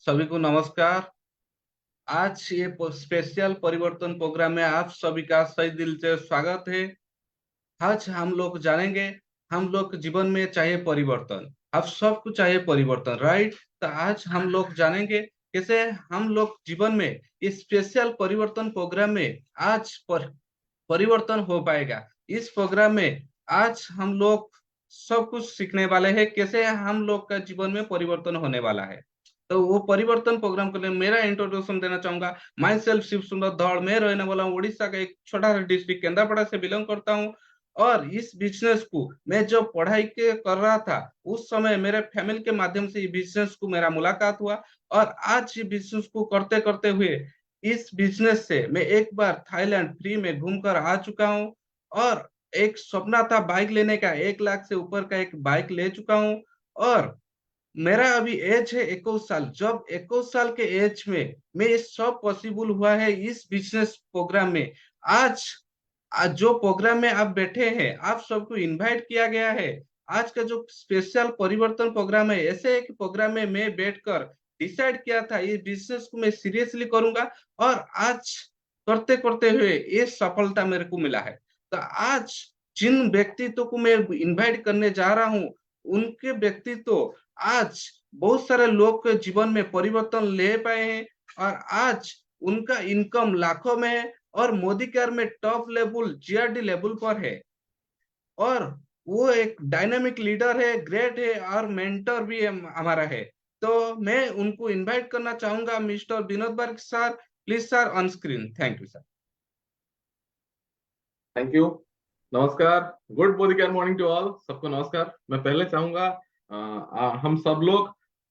सभी को नमस्कार। आज ये स्पेशल परिवर्तन प्रोग्राम में आप सभी का सही दिल से स्वागत है। आज हम लोग जानेंगे, हम लोग के जीवन में चाहिए परिवर्तन। अब सबको चाहिए परिवर्तन, राइट? तो आज हम लोग जानेंगे कैसे हम लोग जीवन में इस स्पेशल परिवर्तन प्रोग्राम में आज परिवर्तन हो पाएगा। इस प्रोग्राम में आज हम लोग सब कुछ सीखने वाले हैं, कैसे हम लोग का जीवन में परिवर्तन होने वाला है। तो वो परिवर्तन प्रोग्राम के लिए मेरा इंट्रोडक्शन देना चाहूंगा। माई सेल्फ शिव सुंदर धड़, मैं रहने वाला हूँ उड़ीसा का एक छोटा सा डिस्ट्रिक्ट केंद्रापड़ा से बिलोंग करता हूँ। और इस बिजनेस को मैं जो पढ़ाई के कर रहा था, उस समय मेरे फैमिली के माध्यम से ये बिजनेस को मेरा मुलाकात हुआ। और आज ये बिजनेस को करते करते हुए इस बिजनेस से मैं एक बार थाईलैंड फ्री में घूमकर आ चुका हूँ। और एक सपना था बाइक लेने का, 1 लाख से ऊपर का एक बाइक ले चुका हूँ। और मेरा अभी एज है 21 साल। जब 21 साल के एज में मैं ये सब पॉसिबल हुआ है इस बिजनेस प्रोग्राम में। आज आज जो प्रोग्राम में आप बैठे हैं, आप सबको इनवाइट किया गया है। आज का जो स्पेशल परिवर्तन प्रोग्राम है, ऐसे एक प्रोग्राम में मैं बैठकर डिसाइड किया था ये बिजनेस को मैं सीरियसली करूंगा। और आज करते करते हुए ये सफलता मेरे को मिला है। तो आज जिन व्यक्तित्व को मैं इनवाइट करने जा रहा हूँ, उनके व्यक्तित्व आज बहुत सारे लोग के जीवन में परिवर्तन ले पाए हैं। और आज उनका इनकम लाखों में है। और मोदी केयर में टॉप लेवल जीआरडी लेवल पर है। और वो एक डायनामिक लीडर है, ग्रेट है, और मेंटर भी हमारा है। तो मैं उनको इनवाइट करना चाहूंगा, mister Vinod Varg sir. Please sir, on screen. Thank you sir. Thank you. नमस्कार। Good morning to all. सबको नमस्कार। मैं पहले चाहूंगा हम सब लोग,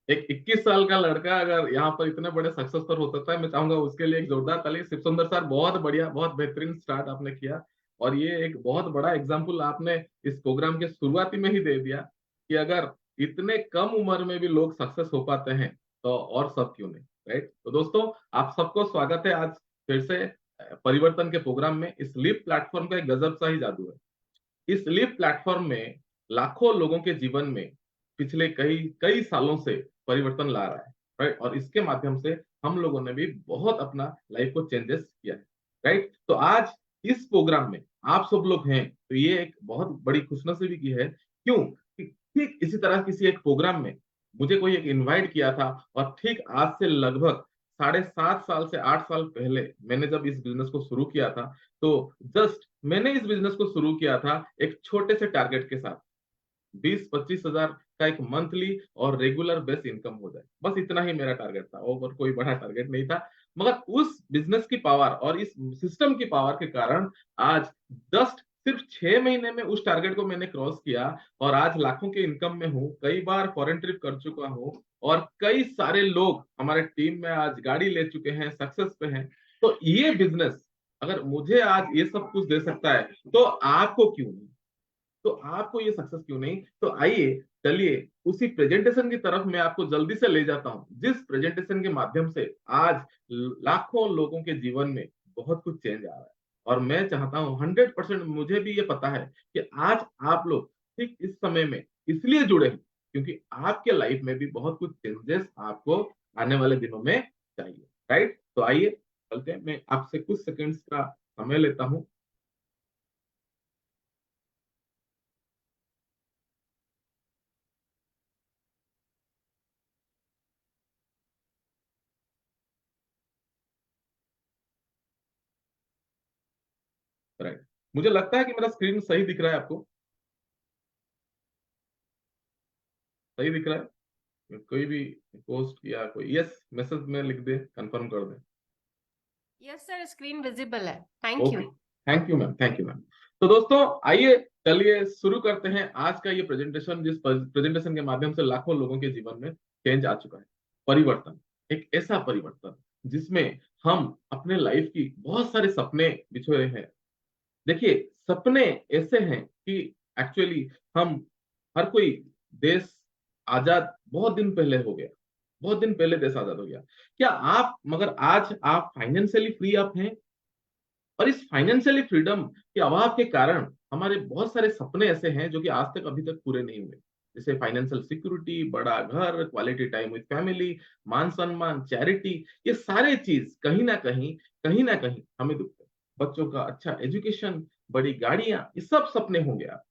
एक 21 साल का लड़का अगर यहाँ पर इतने बड़े सक्सेस पर हो सकता है, मैं चाहूंगा उसके लिए एक जोरदार ताली। शिव सुंदर सर, बहुत बढ़िया, बहुत बेहतरीन स्टार्ट आपने किया। और ये एक बहुत बड़ा एग्जाम्पल आपने इस प्रोग्राम के शुरुआती में ही दे दिया कि अगर इतने कम उम्र में भी लोग सक्सेस हो पाते हैं तो और सब क्यों नहीं, राइट? तो दोस्तों, आप सबको स्वागत है आज फिर से परिवर्तन के प्रोग्राम में। इस लिव प्लेटफॉर्म का एक गजब सा ही जादू है। इस लिव प्लेटफॉर्म में लाखों लोगों के जीवन में पिछले कई कई सालों से परिवर्तन ला रहा है, राइट? और इसके माध्यम से हम लोगों ने भी बहुत अपना लाइफ को चेंजेस किया है, राइट? तो आज इस प्रोग्राम में आप सब लोग हैं, तो ये एक बहुत बड़ी खुशनसीबी की है। क्यों? ठीक इसी तरह किसी एक प्रोग्राम में मुझे कोई एक इनवाइट किया था, और ठीक आज से लगभग 7.5 साल से 8 साल पहले मैंने जब इस बिजनेस को शुरू किया था, तो जस्ट मैंने इस बिजनेस को शुरू किया था एक छोटे से टारगेट के साथ, 20-25 हजार का एक मंथली और रेगुलर बेस इनकम हो जाए, बस इतना ही मेरा टारगेट था। और कोई बड़ा टारगेट नहीं था। मगर उस बिजनेस की पावर और इस सिस्टम की पावर के कारण आज जस्ट सिर्फ 6 महीने में उस टारगेट को मैंने क्रॉस किया, और आज लाखों के इनकम में हूँ। कई बार फॉरेन ट्रिप कर चुका हूँ, और कई सारे लोग हमारे टीम में आज गाड़ी ले चुके हैं, सक्सेस पे हैं। तो ये बिजनेस अगर मुझे आज ये सब कुछ दे सकता है, तो आपको क्यों नहीं? तो आपको ये सक्सेस क्यों नहीं? तो आइए, चलिए उसी प्रेजेंटेशन की तरफ मैं आपको जल्दी से ले जाता हूं, जिस प्रेजेंटेशन के माध्यम से आज लाखों लोगों के जीवन में बहुत कुछ चेंज आ रहा है। और मैं चाहता हूं 100%, मुझे भी ये पता है कि आज आप लोग ठीक इस समय में इसलिए जुड़े हैं क्योंकि आपके लाइफ में भी बहुत कुछ चेंजेस आपको आने वाले दिनों में चाहिए, राइट? तो आइए चलते हैं, मैं आपसे कुछ सेकंड्स का समय लेता हूं। राइट, मुझे लगता है कि मेरा स्क्रीन सही दिख रहा है आपको। सही दिख रहा है? कोई भी पोस्ट या कोई यस मैसेज में लिख दे, कंफर्म कर दे। यस सर, स्क्रीन विजिबल है। Thank you. Okay, thank you ma'am, thank you ma'am. तो दोस्तों, आइए चलिए शुरू करते हैं आज का ये प्रेजेंटेशन, जिस प्रेजेंटेशन के माध्यम से लाखों लोगों के जीवन में चेंज आ चुका है। परिवर्तन, एक ऐसा परिवर्तन जिसमें हम अपने लाइफ की बहुत सारे सपने बिछोए हैं। देखिए, सपने ऐसे हैं कि एक्चुअली हम हर कोई देश आजाद बहुत दिन पहले हो गया, बहुत दिन पहले देश आजाद हो गया। क्या आप, मगर आज आप फाइनेंशियली फ्री आप हैं? और इस फाइनेंशियली फ्रीडम के अभाव के कारण हमारे बहुत सारे सपने ऐसे हैं जो कि आज तक अभी तक पूरे नहीं हुए। जैसे फाइनेंशियल सिक्योरिटी, बड़ा घर, क्वालिटी टाइम विद फैमिली, मान सम्मान, चैरिटी, ये सारे चीज कहीं ना कहीं हमें दुखते हैं। बच्चों का अच्छा एजुकेशन, बड़ी गाड़ियां, ये सब सपने होंगे आप।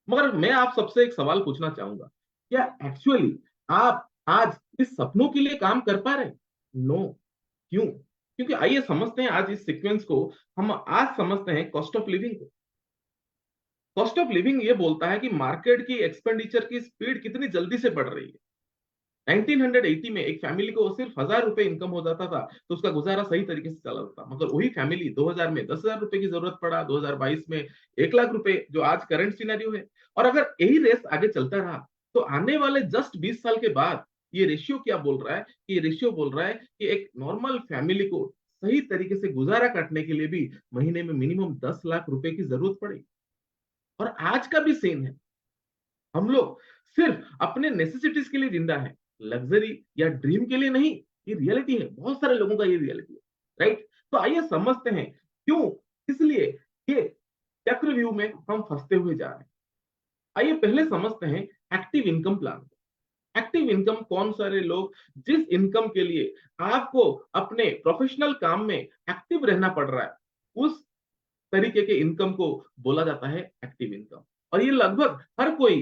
मगर मैं आप सबसे एक सवाल पूछना चाहूंगा, क्या एक्चुअली आप आज इस सपनों के लिए काम कर पा रहे हैं? नो। क्यों? क्योंकि आइए समझते हैं आज इस सीक्वेंस को। हम आज समझते हैं कॉस्ट ऑफ लिविंग को। कॉस्ट ऑफ लिविंग ये बोलता है कि मार्केट की एक्सपेंडिचर की स्पीड कितनी जल्दी से बढ़ रही है। 1980 में एक फैमिली को सिर्फ 1,000 रुपए इनकम हो जाता था तो उसका गुजारा सही तरीके से चला था। मगर वही फैमिली 2000 में 10,000 रुपए की जरूरत पड़ा, 2022 में 1,00,000 रुपए, जो आज करंट सिनेरियो है। और अगर यही रेस आगे चलता रहा तो आने वाले जस्ट 20 साल के बाद ये रेशियो क्या बोल रहा है? ये रेशियो बोल रहा है कि एक नॉर्मल फैमिली को सही तरीके से गुजारा काटने के लिए भी महीने में मिनिमम 10 लाख रुपए की जरूरत पड़ेगी। और आज का भी सेम है। हम लोग सिर्फ अपने नेसेसिटीज के लिए जिंदा है, लग्जरी या ड्रीम के लिए नहीं। ये रियलिटी है, बहुत सारे लोगों का ये रियलिटी है, राइट? तो आइए समझते हैं क्यों इसलिए ये चक्रव्यूह में हम फंसते हुए जा रहे हैं। आइए पहले समझते हैं active income plan. Active income, कौन सारे लोग जिस इनकम के लिए आपको अपने प्रोफेशनल काम में एक्टिव रहना पड़ रहा है, उस तरीके के इनकम को बोला जाता है एक्टिव इनकम। और ये लगभग हर कोई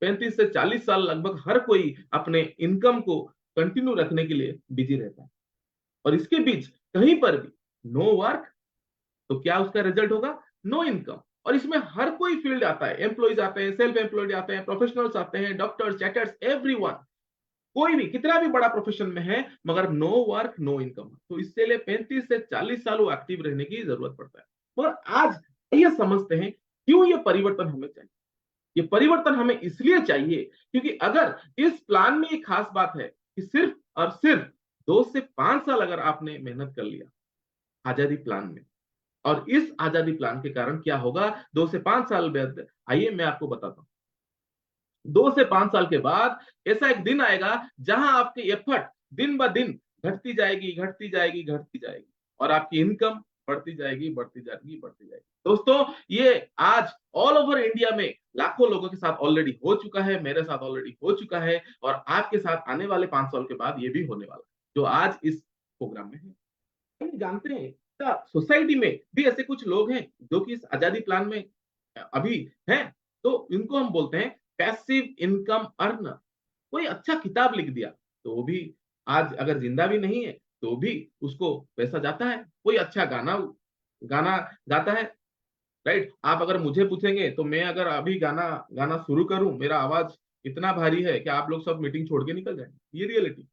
35 से 40 साल लगभग हर कोई अपने इनकम को कंटिन्यू रखने के लिए बिजी रहता है। और इसके बीच कहीं पर भी नो वर्क तो क्या उसका रिजल्ट होगा? No income. और इसमें हर कोई फील्ड आता है, एम्प्लॉइज आते हैं, सेल्फ एम्प्लॉयड आते हैं, प्रोफेशनल्स आते हैं, डॉक्टर्स, चैटर्स, एवरीवन। कोई भी कितना भी बड़ा प्रोफेशन में है मगर नो वर्क नो इनकम, तो इससे लिए 35 से 40 साल वो एक्टिव रहने की जरूरत पड़ता है। मगर आज ये समझते हैं क्यों ये परिवर्तन हमें चाहिए। ये परिवर्तन हमें इसलिए चाहिए क्योंकि अगर इस प्लान में एक खास बात है कि सिर्फ और सिर्फ 2 से 5 साल अगर आपने मेहनत कर लिया आजादी प्लान में, और इस आजादी प्लान के कारण क्या होगा 2 से 5 साल बाद, आइए मैं आपको बताता हूं। 2 से 5 साल के बाद ऐसा एक दिन आएगा जहां आपकी एफर्ट दिन ब दिन घटती जाएगी, घटती जाएगी, घटती जाएगी, और आपकी इनकम बढ़ती जाएगी, बढ़ती जाएगी, बढ़ती जाएगी। दोस्तों, ये आज ऑल ओवर इंडिया में लाखों लोगों के साथ ऑलरेडी हो चुका है, मेरे साथ ऑलरेडी हो चुका है, और आपके साथ आने वाले 5 साल के बाद ये भी होने वाला है, जो आज इस प्रोग्राम में है। हम जानते हैं क्या सोसाइटी में भी ऐसे कुछ लोग हैं जो कि इस आजादी प्लान में अभी हैं, तो इनको हम बोलते हैं पैसिव इनकम अर्नर। कोई अच्छा किताब लिख दिया तो वो भी आज अगर जिंदा भी नहीं है तो भी उसको पैसा जाता है। कोई अच्छा गाना गाना गाता है, राइट? आप अगर मुझे पूछेंगे तो मैं अगर अभी गाना गाना शुरू करूं, मेरा आवाज इतना भारी है कि आप लोग सब मीटिंग छोड़ के निकल जाएंगे, ये रियलिटी।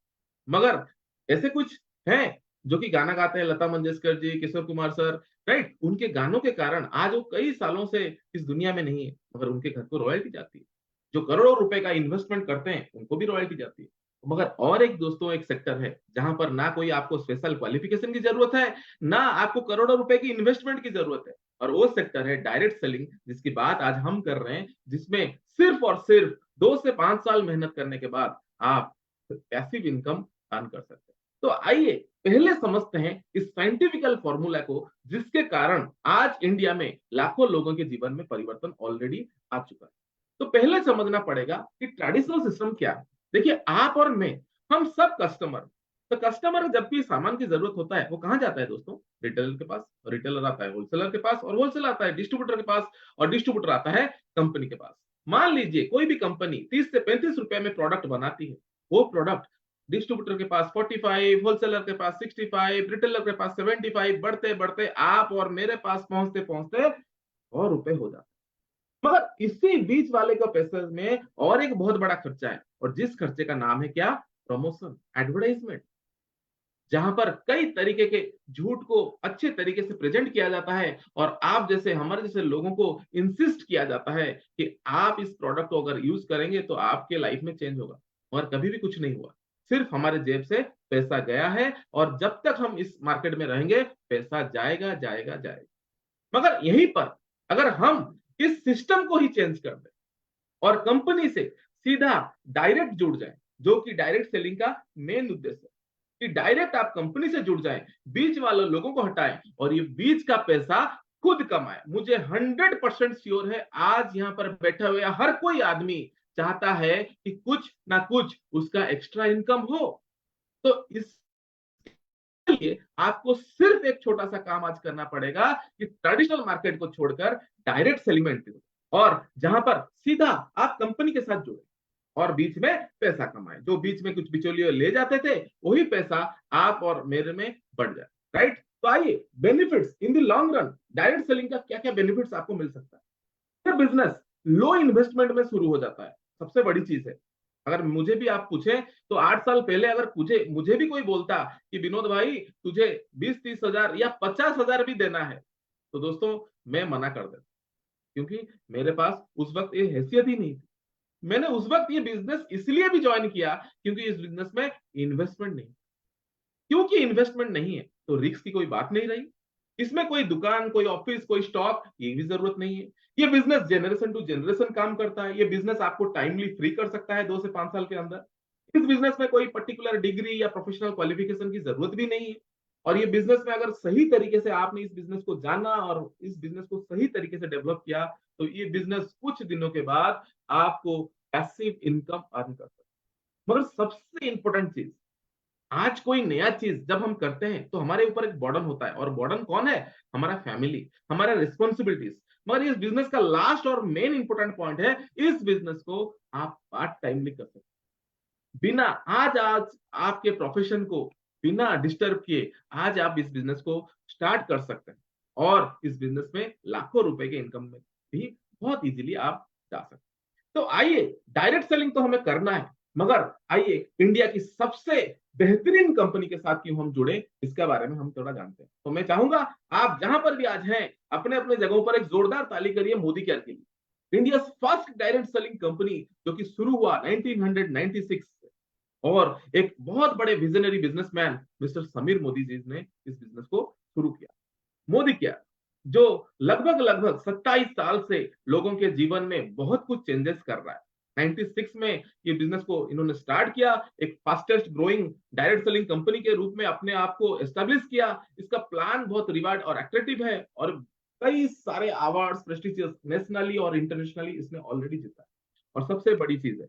मगर ऐसे कुछ हैं जो कि गाना गाते हैं, लता मंगेशकर जी, किशोर कुमार सर, राइट? उनके गानों के कारण आज वो कई सालों से इस दुनिया में नहीं है, मगर उनके घर को रॉयल्टी जाती है। जो करोड़ों रुपए का इन्वेस्टमेंट करते हैं उनको भी रॉयल्टी जाती है। मगर और एक दोस्तों एक सेक्टर है जहां पर ना कोई आपको स्पेशल क्वालिफिकेशन की जरूरत है, ना आपको करोड़ों रुपए की इन्वेस्टमेंट की जरूरत है, और वो सेक्टर है डायरेक्ट सेलिंग, जिसकी बात आज हम कर रहे हैं, जिसमें सिर्फ और सिर्फ 2 से 5 साल मेहनत करने के बाद आप पैसिव इनकम अर्न कर सकते हैं। तो आइए पहले समझते हैं इस साइंटिफिकल फॉर्मूला को, जिसके कारण आज इंडिया में लाखों लोगों के जीवन में परिवर्तन ऑलरेडी आ चुका है। तो पहले समझना पड़ेगा कि ट्रेडिशनल सिस्टम क्या है। देखिए, आप और मैं, हम सब कस्टमर। तो कस्टमर जब भी सामान की जरूरत होता है वो कहां जाता है दोस्तों? रिटेलर के पास, और रिटेलर आता है होलसेलर के पास, और होलसेलर आता है डिस्ट्रीब्यूटर के पास, और डिस्ट्रीब्यूटर आता है कंपनी के पास। मान लीजिए कोई भी कंपनी 30 से 35 रुपए में प्रोडक्ट बनाती है, वो प्रोडक्ट डिस्ट्रीब्यूटर के पास 45, होलसेलर के पास 65, रिटेलर के पास 75, बढ़ते बढ़ते आप और मेरे पास पहुंचते पहुंचते 100 रुपए हो जाते। मगर इसी बीच वाले का पैसे में और एक बहुत बड़ा खर्चा है, और जिस खर्चे का नाम है क्या? प्रमोशन, एडवर्टाइजमेंट, जहां पर कई तरीके के झूठ को अच्छे तरीके से प्रेजेंट किया जाता है, और आप जैसे हमारे जैसे लोगों को इंसिस्ट किया जाता है कि आप इस प्रोडक्ट को अगर यूज करेंगे तो आपके लाइफ में चेंज होगा। और कभी भी कुछ नहीं हुआ, सिर्फ हमारे जेब से पैसा गया है, और जब तक हम इस मार्केट में रहेंगे पैसा जाएगा जाएगा जाएगा। मगर यहीं पर अगर हम इस सिस्टम को ही चेंज कर दें और कंपनी से सीधा डायरेक्ट जुड़ जाए, जो कि डायरेक्ट सेलिंग का मेन उद्देश्य है, कि डायरेक्ट आप कंपनी से जुड़ जाएं, बीच वाले लोगों को हटाएं, और ये बीच का पैसा खुद कमाए। मुझे 100% श्योर है आज यहां पर बैठा हुआ हर कोई आदमी चाहता है कि कुछ ना कुछ उसका एक्स्ट्रा इनकम हो। तो इसके लिए आपको सिर्फ एक छोटा सा काम आज करना पड़ेगा कि ट्रेडिशनल मार्केट को छोड़कर डायरेक्ट सेलिंग में एंट्री करो, और जहां पर सीधा आप कंपनी के साथ जुड़े और बीच में पैसा कमाए। जो बीच में कुछ बिचौलिए ले जाते थे वही पैसा आप और मेरे में बढ़ जाए, राइट। तो आइए, benefits in the long run, direct selling का क्या क्या बेनिफिट्स आपको मिल सकता है। बिजनेस लो इन्वेस्टमेंट में शुरू हो जाता है, सबसे बड़ी चीज है। अगर मुझे भी आप पूछें तो 8 साल पहले अगर मुझे भी कोई बोलता कि विनोद भाई तुझे 20-30 हजार या 50 हजार भी देना है, तो दोस्तों मैं मना कर देता, क्योंकि मेरे पास उस वक्त ये हैसियत ही नहीं थी। मैंने उस वक्त ये बिजनेस इसलिए भी ज्वाइन किया क्योंकि इस बिजनेस में इन्वेस्टमेंट नहीं, क्योंकि इन्वेस्टमेंट नहीं है तो रिस्क की कोई बात नहीं रही। इसमें कोई दुकान, कोई ऑफिस, कोई स्टॉक, ये भी जरूरत नहीं है। ये बिजनेस जनरेशन टू जनरेशन काम करता है। ये बिजनेस आपको टाइमली फ्री कर सकता है 2 से 5 साल के अंदर। इस बिजनेस में कोई पर्टिकुलर डिग्री या प्रोफेशनल क्वालिफिकेशन की जरूरत भी नहीं है। और ये बिजनेस में अगर सही तरीके से आपने इस बिजनेस को जाना और इस बिजनेस को सही तरीके से डेवलप किया तो ये बिजनेस कुछ दिनों के बाद आपको पैसिव इनकम अर्न कर सकता है। मगर सबसे इंपॉर्टेंट चीज, आज कोई नया चीज जब हम करते हैं तो हमारे ऊपर एक बर्डन होता है, और बर्डन कौन है? हमारा फैमिली, हमारा रिस्पॉन्सिबिलिटीज। मगर इस बिजनेस का लास्ट और मेन इंपॉर्टेंट पॉइंट है, इस बिजनेस को आप पार्ट टाइमली कर सकते हैं। बिना आज आपके प्रोफेशन को बिना डिस्टर्ब किए आज आप इस बिजनेस को स्टार्ट कर सकते हैं, और इस बिजनेस में लाखों रुपए के इनकम में भी बहुत इजीली आप जा सकते हैं। तो आइए, डायरेक्ट सेलिंग तो हमें करना है, मगर आइए इंडिया की सबसे बेहतरीन कंपनी के साथ क्यों हम जुड़े, इसके बारे में हम थोड़ा जानते हैं। तो मैं चाहूंगा आप जहां पर भी आज हैं अपने अपने जगहों पर एक जोरदार ताली करिए मोदी केयर के लिए। India first direct selling company जो कि शुरू हुआ 1996 से, और एक बहुत बड़े visionary businessman mister Sameer Modi ji ने इस बिजनेस को शुरू किया। मोदी केयर जो लगभग लगभग 27 साल से लोगों के जीवन में बहुत कुछ चेंजेस कर रहा है। 96 में ये बिजनेस को इन्होंने स्टार्ट किया, एक fastest growing direct selling company के रूप में अपने आप को एस्टेब्लिश किया। इसका प्लान बहुत रिवार्ड और अट्रैक्टिव है, और कई सारे अवार्ड्स प्रेस्टिजियस नेशनली और इंटरनेशनली इसने ऑलरेडी जीता है। और सबसे बड़ी चीज है,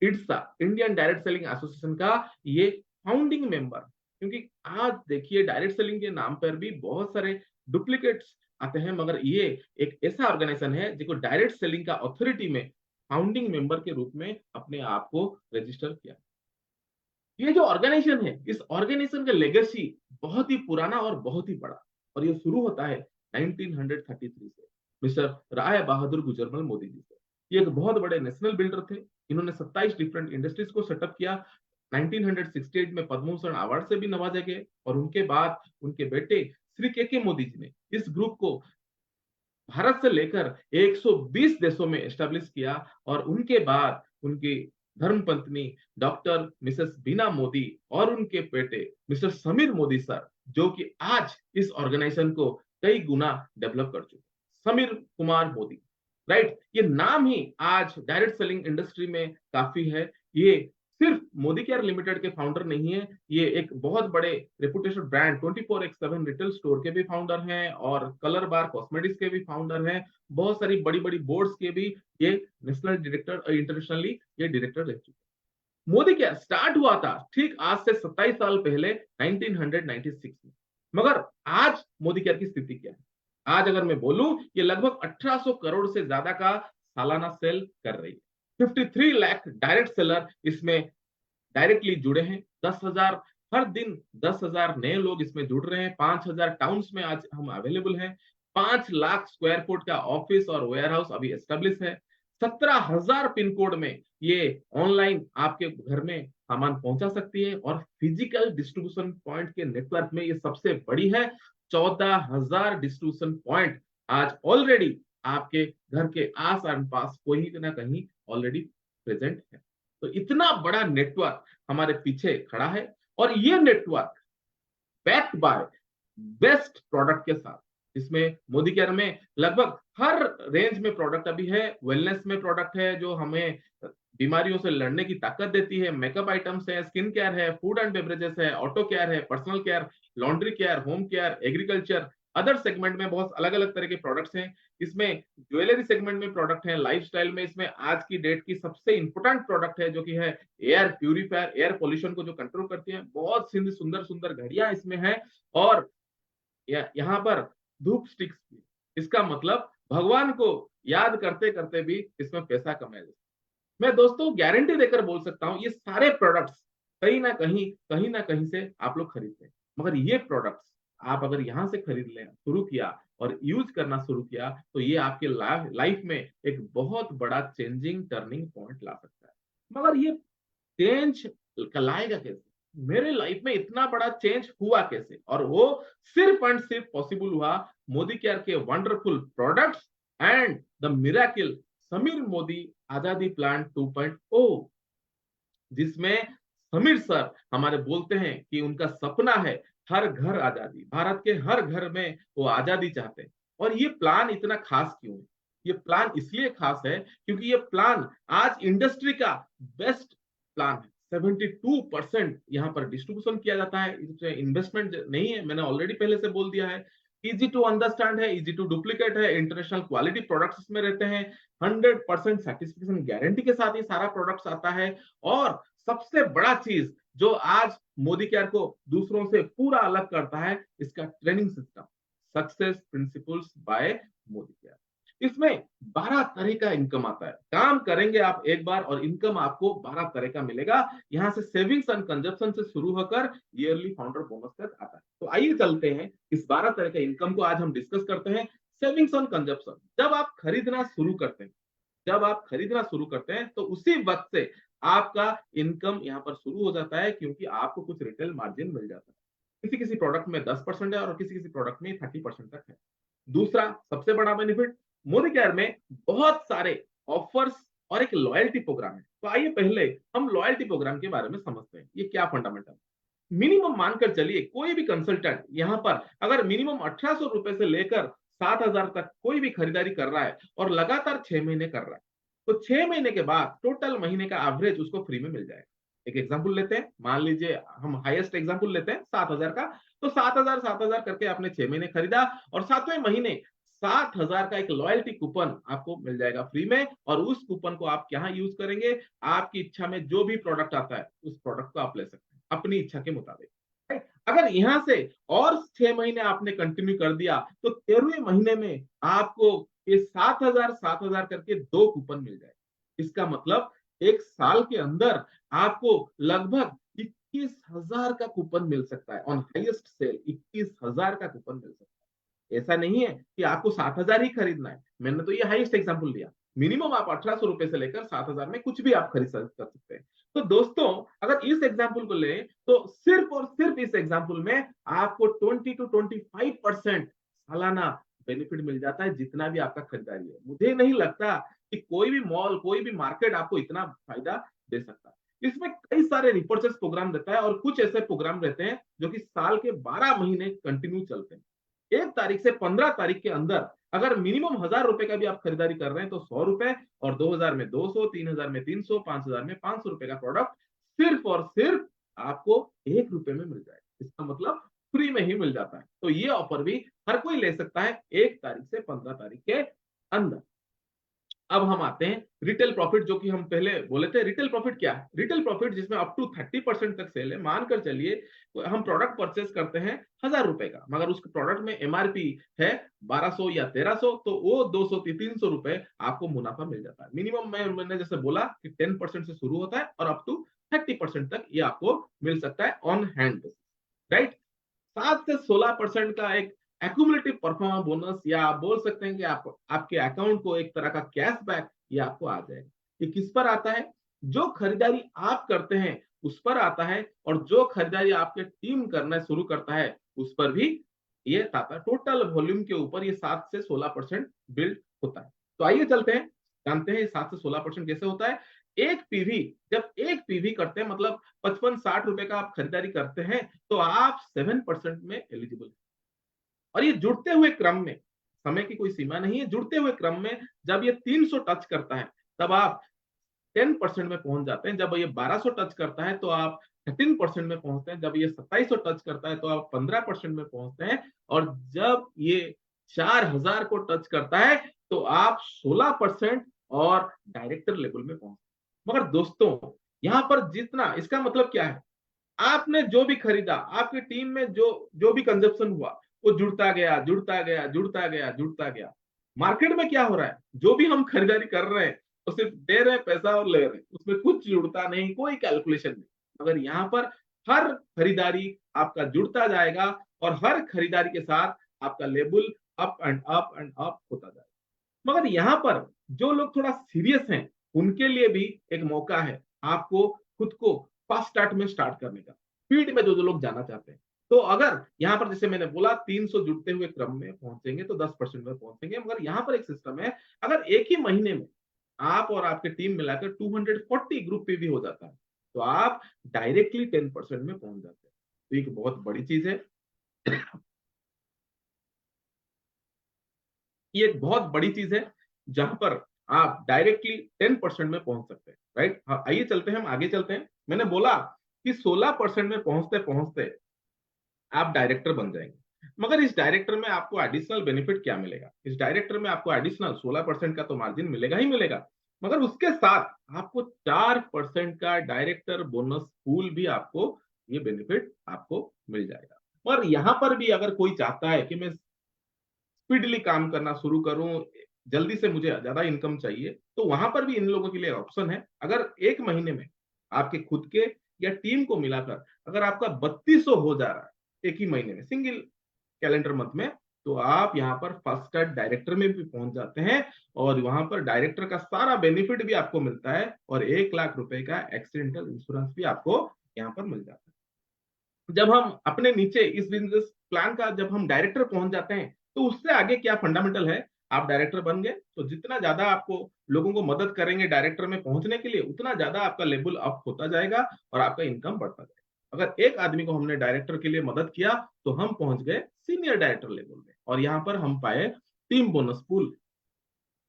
इट्सा इंडियन डायरेक्ट सेलिंग एसोसिएशन का ये फाउंडिंग मेंबर, क्योंकि आज देखिए डायरेक्ट सेलिंग के नाम पर भी बहुत सारे डुप्लीकेट्स आते हैं, मगर ये एक ऐसा ऑर्गेनाइजेशन है जिसको डायरेक्ट सेलिंग का अथॉरिटी में फाउंडिंग मेंबर के रूप में अपने आप को रजिस्टर किया। ये जो ऑर्गेनाइजेशन है, इस ऑर्गेनाइजेशन का लेगेसी बहुत ही पुराना और बहुत ही बड़ा, और ये शुरू होता है 1933 से मिस्टर राय बहादुर गुजरमल मोदी जी से। ये एक बहुत बड़े नेशनल बिल्डर थे। इन्होंने 27 डिफरेंट इंडस्ट्रीज को सेटअप किया। 1968 में पद्म भूषण अवार्ड से भी नवाजे गए, और उनके बाद उनके बेटे श्री के मोदी जी ने इस ग्रुप को भारत से लेकर 120 देशों में एस्टेब्लिश किया, और उनके बाद उनकी धर्मपत्नी डॉक्टर मिसेस बीना मोदी और उनके बेटे मिस्टर समीर मोदी सर, जो कि आज इस ऑर्गेनाइजेशन को कई गुना डेवलप कर चुके, समीर कुमार मोदी, राइट। ये नाम ही आज डायरेक्ट सेलिंग इंडस्ट्री में काफी है। ये सिर्फ मोदी केयर लिमिटेड के फाउंडर नहीं है, ये एक बहुत बड़े रेपुटेशन ब्रांड 24/7 रिटेल स्टोर के भी फाउंडर हैं, और कलर बार कॉस्मेटिक्स के भी फाउंडर हैं। बहुत सारी बड़ी बड़ी बोर्ड्स के भी ये नेशनल डायरेक्टर और इंटरनेशनली ये डायरेक्टर रह चुके। मोदी केयर स्टार्ट हुआ था ठीक आज से 27 साल पहले 1996 में, मगर आज मोदी केयर की स्थिति क्या है? आज अगर मैं बोलूं, ये लगभग 1800 करोड़ से ज्यादा का सालाना सेल कर रही है। 53 लाख डायरेक्ट सेलर इसमें डायरेक्टली जुड़े हैं। 10,000 हर दिन 10,000 नए लोग इसमें जुड़ रहे हैं। 5,000 टाउन्स में आज हम अवेलेबल हैं। 5 लाख स्क्वायर फुट का ऑफिस और वेयर हाउस अभी एस्टेब्लिश है। 17,000 पिन कोड में ये ऑनलाइन आपके घर में सामान पहुंचा सकती है, और फिजिकल डिस्ट्रीब्यूशन पॉइंट के नेटवर्क में ये सबसे बड़ी है। 14,000 डिस्ट्रीब्यूशन पॉइंट आज ऑलरेडी आपके घर के आस पास कोई ना कहीं ऑलरेडी प्रेजेंट है। तो इतना बड़ा नेटवर्क हमारे पीछे खड़ा है, और ये network backed by best product के साथ, इसमें मोदी केयर में लगभग हर रेंज में प्रोडक्ट अभी है। वेलनेस में प्रोडक्ट है जो हमें बीमारियों से लड़ने की ताकत देती है। मेकअप आइटम्स है, स्किन केयर है, फूड एंड बेवरेजेस है, ऑटो केयर है, personal care, laundry care, home care, agriculture, other segment में बहुत अलग अलग तरह के प्रोडक्ट्स हैं। इसमें ज्वेलरी सेगमेंट में प्रोडक्ट है, लाइफस्टाइल में इसमें आज की डेट की सबसे इंपॉर्टेंट प्रोडक्ट है जो कि है एयर प्यूरिफायर, एयर पोल्यूशन को जो कंट्रोल करती है। बहुत सुंदर सुंदर घड़ियां इसमें है, और यहाँ पर धूप स्टिक्स भी। इसका मतलब भगवान को याद करते करते भी इसमें पैसा कमाया जा। मैं दोस्तों गारंटी देकर बोल सकता हूं, ये सारे प्रोडक्ट्स कहीं ना कहीं से आप लोग खरीदते हैं, मगर ये प्रोडक्ट्स आप अगर यहां से खरीद लें, शुरू किया और यूज करना शुरू किया, तो ये आपके लाइफ में एक बहुत बड़ा चेंजिंग टर्निंग पॉइंट ला सकता है। मगर ये चेंज लाएगा कैसे? मेरे लाइफ में इतना बड़ा चेंज हुआ कैसे? और वो सिर्फ एंड सिर्फ पॉसिबल हुआ मोदी केयर के wonderful products and the miracle Sameer Modi आजादी प्लान 2.0, जिसमें समीर सर हमारे बोलते हैं कि उनका सपना है हर घर आजादी, भारत के हर घर में वो आजादी चाहते हैं। और ये प्लान इतना खास क्यों है? ये प्लान इसलिए खास है क्योंकि ये प्लान आज इंडस्ट्री का बेस्ट प्लान है। 72% यहाँ पर डिस्ट्रीब्यूशन किया जाता है, इसमें इन्वेस्टमेंट नहीं है, मैंने ऑलरेडी पहले से बोल दिया है। इजी टू अंडरस्टैंड है, इजी टू डुप्लीकेट है, इंटरनेशनल क्वालिटी प्रोडक्ट्स इसमें रहते हैं, 100% सर्टिफिकेशन गारंटी के साथ ये सारा प्रोडक्ट्स आता है। और सबसे बड़ा चीज जो आज मोदी केयर को दूसरों से पूरा अलग करता है, इसका training system, success principles by Modicare. इसमें 12 तरह का इनकम आता है। काम करेंगे आप एक बार और इनकम आपको 12 तरह का मिलेगा। यहाँ से सेविंग्स एंड कंजप्शन से शुरू होकर ईयरली फाउंडर बोनस तक आता है। तो आइए चलते हैं इस 12 तरह के इनकम को आज हम डिस्कस करते हैं। सेविंग्स एंड कंजप्शन, जब आप खरीदना शुरू करते हैं, तो उसी वक्त से आपका इनकम यहाँ पर शुरू हो जाता है, क्योंकि आपको कुछ रिटेल मार्जिन मिल जाता है। किसी किसी प्रोडक्ट में 10% है और किसी किसी प्रोडक्ट में 30% तक है। दूसरा सबसे बड़ा बेनिफिट, मोदी केयर में बहुत सारे ऑफर्स और एक लॉयल्टी प्रोग्राम है। तो आइए पहले हम लॉयल्टी प्रोग्राम के बारे में समझते हैं, ये क्या फंडामेंटल। मिनिमम मानकर चलिए कोई भी कंसल्टेंट यहाँ पर अगर मिनिमम 1800 रुपए से लेकर 7000 तक कोई भी खरीदारी कर रहा है और लगातार 6 महीने कर रहा है, तो 6 महीने के बाद टोटल महीने का एवरेज उसको फ्री में मिल जाएगा। एक एग्जांपल लेते हैं, मान लीजिए हम हाईएस्ट एग्जांपल लेते हैं 7000 का। तो 7000 करके आपने 6 महीने खरीदा और 7वें महीने 7000 का एक लॉयल्टी कूपन आपको मिल जाएगा फ्री में। और उस कूपन को आप क्या यूज करेंगे? आपकी इच्छा में जो भी प्रोडक्ट आता है उस प्रोडक्ट को आप ले सकते हैं अपनी इच्छा के मुताबिक। अगर यहां से और 6 महीने आपने कंटिन्यू कर दिया, तो 13वें महीने में आपको ये 7000 करके 2 कूपन मिल जाए। इसका मतलब एक साल के अंदर आपको लगभग 21,000 का कूपन मिल सकता है। ऑन हाईएस्ट सेल 21,000 का कूपन मिल सकता है। ऐसा नहीं है कि आपको 7000 ही खरीदना है, मैंने तो ये हाईएस्ट एग्जांपल दिया। मिनिमम आप 1800 रुपए से लेकर 7000 में कुछ भी आप खरीद कर सकते हैं। तो दोस्तों अगर इस एग्जांपल को लें, तो सिर्फ और सिर्फ इस एग्जांपल में आपको 20 to 25% सालाना बेनिफिट मिल जाता है, जितना भी आपका खरीदारी है। मुझे नहीं लगता कि कोई भी मॉल, कोई भी मार्केट आपको इतना फायदा दे सकता है। इसमें कई सारे रिपर्चेस प्रोग्राम रहता है और कुछ ऐसे प्रोग्राम रहते हैं जो कि साल के 12 महीने कंटिन्यू चलते हैं। 1 तारीख से 15 तारीख के अंदर अगर मिनिमम 1000 रुपए का भी आप खरीदारी कर रहे हैं, तो 100 रुपए, और 2000 में 200, 3000 में 300, 5000 में 500 रुपए का प्रोडक्ट सिर्फ और सिर्फ आपको 1 रुपए में मिल जाएगा। इसका मतलब फ्री में ही मिल जाता है। तो ये ऑफर भी हर कोई ले सकता है 1 तारीख से 15 तारीख के अंदर। अब हम आते हैं रिटेल प्रॉफिट, जो कि हम पहले बोले थे। रिटेल प्रॉफिट क्या है? रिटेल प्रॉफिट जिसमें अप टू 30% तक सेल है। मानकर चलिए हम प्रोडक्ट परचेस करते हैं 1000 रुपए का, मगर उस प्रोडक्ट में एमआरपी है 1200 या 1300, तो वो 200 300 रुपए आपको मुनाफा मिल जाता है। मिनिमम मैंने जैसे बोला कि 10% से शुरू होता है और अप टू 30% तक ये आपको मिल सकता है ऑन हैंड बेसिस, राइट। 7 से 16% का एक एक्यूमुलेटिव परफॉर्मेंस बोनस, या आप बोल सकते हैं कि आपके अकाउंट को एक तरह का कैशबैक ये आपको आ जाएगा। ये किस पर आता है? जो खरीदारी आप करते हैं उस पर आता है, और जो खरीदारी आपके टीम करना शुरू करता है उस पर भी ये आता है। टोटल वॉल्यूम के ऊपर ये 7 से 16% बिल्ड होता है। तो आइए चलते हैं, जानते हैं 7 से 16% कैसे होता है। एक पीवी, जब एक पीवी करते हैं, मतलब 55-60 रुपए का आप खरीदारी करते हैं, तो आप 7% में एलिजिबल। और ये जुड़ते हुए क्रम में, समय की कोई सीमा नहीं है, जुड़ते हुए क्रम में जब ये 300 टच करता है, तब आप 10% में पहुंच जाते हैं। जब ये 1200 टच करता है तो आप 13% में पहुंचते हैं। जब ये 2700 टच करता है तो आप 15% में पहुंचते हैं। और जब ये 4000 को टच करता है तो आप 16% और डायरेक्टर लेवल में पहुंचते हैं। मगर दोस्तों, यहां पर जितना, इसका मतलब क्या है, आपने जो भी खरीदा, आपकी टीम में जो जो भी कंजप्शन हुआ, वो जुड़ता गया, जुड़ता गया, जुड़ता गया, जुड़ता गया। मार्केट में क्या हो रहा है, जो भी हम खरीदारी कर रहे हैं वो सिर्फ दे रहे हैं पैसा और ले रहे हैं, उसमें कुछ जुड़ता नहीं, कोई कैलकुलेशन नहीं। मगर यहाँ पर हर खरीदारी आपका जुड़ता जाएगा और हर खरीदारी के साथ आपका level up and up and up होता जाएगा। मगर यहाँ पर जो लोग थोड़ा सीरियस हैं, उनके लिए भी एक मौका है आपको खुद को फास्ट स्टार्ट में स्टार्ट करने का, स्पीड में जो जो लोग जाना चाहते हैं। तो अगर यहाँ पर जैसे मैंने बोला 300 जुड़ते हुए क्रम में पहुंचेंगे तो 10% में पहुंचेंगे। मगर यहाँ पर एक सिस्टम है, अगर एक ही महीने में आप और आपके टीम मिलाकर 240 ग्रुप पे भी हो जाता है तो आप डायरेक्टली 10% में पहुंच जाते हैं। तो एक बहुत बड़ी चीज है, ये एक बहुत बड़ी चीज है जहां पर आप डायरेक्टली 10% में पहुंच सकते हैं। राइट, हाँ, आइए चलते हैं, हम आगे चलते हैं। मैंने बोला कि 16% में पहुंचते पहुंचते आप डायरेक्टर बन जाएंगे। मगर इस डायरेक्टर में आपको एडिशनल बेनिफिट क्या मिलेगा, इस डायरेक्टर में आपको एडिशनल 16% का तो मार्जिन मिलेगा ही मिलेगा, मगर उसके साथ आपको 4% का डायरेक्टर बोनस पूल भी आपको, ये बेनिफिट आपको मिल जाएगा। और यहां पर भी अगर कोई चाहता है कि मैं स्पीडली काम करना शुरू करूं, जल्दी से मुझे ज्यादा इनकम चाहिए, तो वहां पर भी इन लोगों के लिए ऑप्शन है। अगर एक महीने में आपके खुद के या टीम को मिलाकर अगर आपका 3200 हो जा रहा है एक ही महीने में, सिंगल कैलेंडर मंथ में, तो आप यहाँ पर फर्स्ट स्टार्ट डायरेक्टर में भी पहुंच जाते हैं और वहां पर डायरेक्टर का सारा बेनिफिट भी आपको मिलता है और 1 लाख रुपए का एक्सीडेंटल इंश्योरेंस भी आपको यहाँ पर मिल जाता है। जब हम अपने नीचे इस बिजनेस प्लान का जब हम डायरेक्टर पहुंच जाते हैं तो उससे आगे क्या फंडामेंटल है, आप डायरेक्टर बन गए तो जितना ज्यादा आपको लोगों को मदद करेंगे डायरेक्टर में पहुंचने के लिए, उतना ज्यादा आपका लेवल अप होता जाएगा और आपका इनकम बढ़ता जाएगा। अगर एक आदमी को हमने डायरेक्टर के लिए मदद किया तो हम पहुंच गए सीनियर डायरेक्टर लेवल में और यहाँ पर हम पाए टीम बोनस पूल।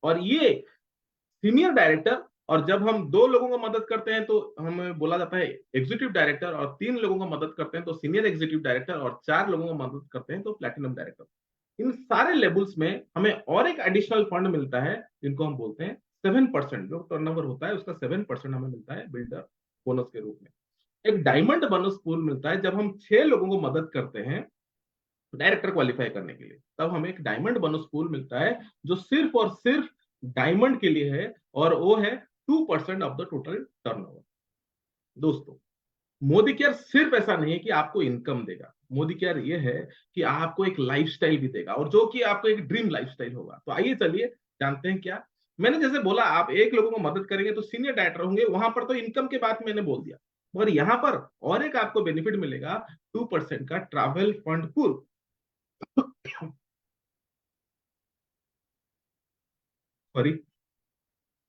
और ये सीनियर डायरेक्टर, और जब हम 2 लोगों को मदद करते हैं तो हमें बोला जाता है एग्जीक्यूटिव डायरेक्टर, और 3 लोगों को मदद करते हैं तो सीनियर एग्जीक्यूटिव डायरेक्टर, और 4 लोगों को मदद करते हैं तो प्लैटिनम डायरेक्टर। इन सारे लेवल्स में हमें और एक एडिशनल फंड मिलता है जिनको हम बोलते हैं 7%, जो टर्नओवर होता है उसका 7% हमें मिलता है बिल्डर बोनस के रूप में। एक डायमंड बोनस पूल मिलता है जब हम 6 लोगों को मदद करते हैं डायरेक्टर क्वालिफाई करने के लिए, तब हमें एक डायमंड बोनस पूल मिलता है जो सिर्फ और सिर्फ डायमंड के लिए है और वो है 2% ऑफ द टोटल टर्नओवर। दोस्तों, मोदी केयर सिर्फ ऐसा नहीं है कि आपको इनकम देगा, मोदी केयर ये है कि आपको एक लाइफस्टाइल भी देगा और जो कि आपको एक ड्रीम लाइफस्टाइल होगा। तो आइए चलिए जानते हैं क्या। मैंने जैसे बोला आप 1 लोगों को मदद करेंगे तो सीनियर डायरेक्टर होंगे, वहां पर तो इनकम के बात मैंने बोल दिया, मगर यहाँ पर और एक आपको बेनिफिट मिलेगा 2% का ट्रैवल फंड पूल। सॉरी,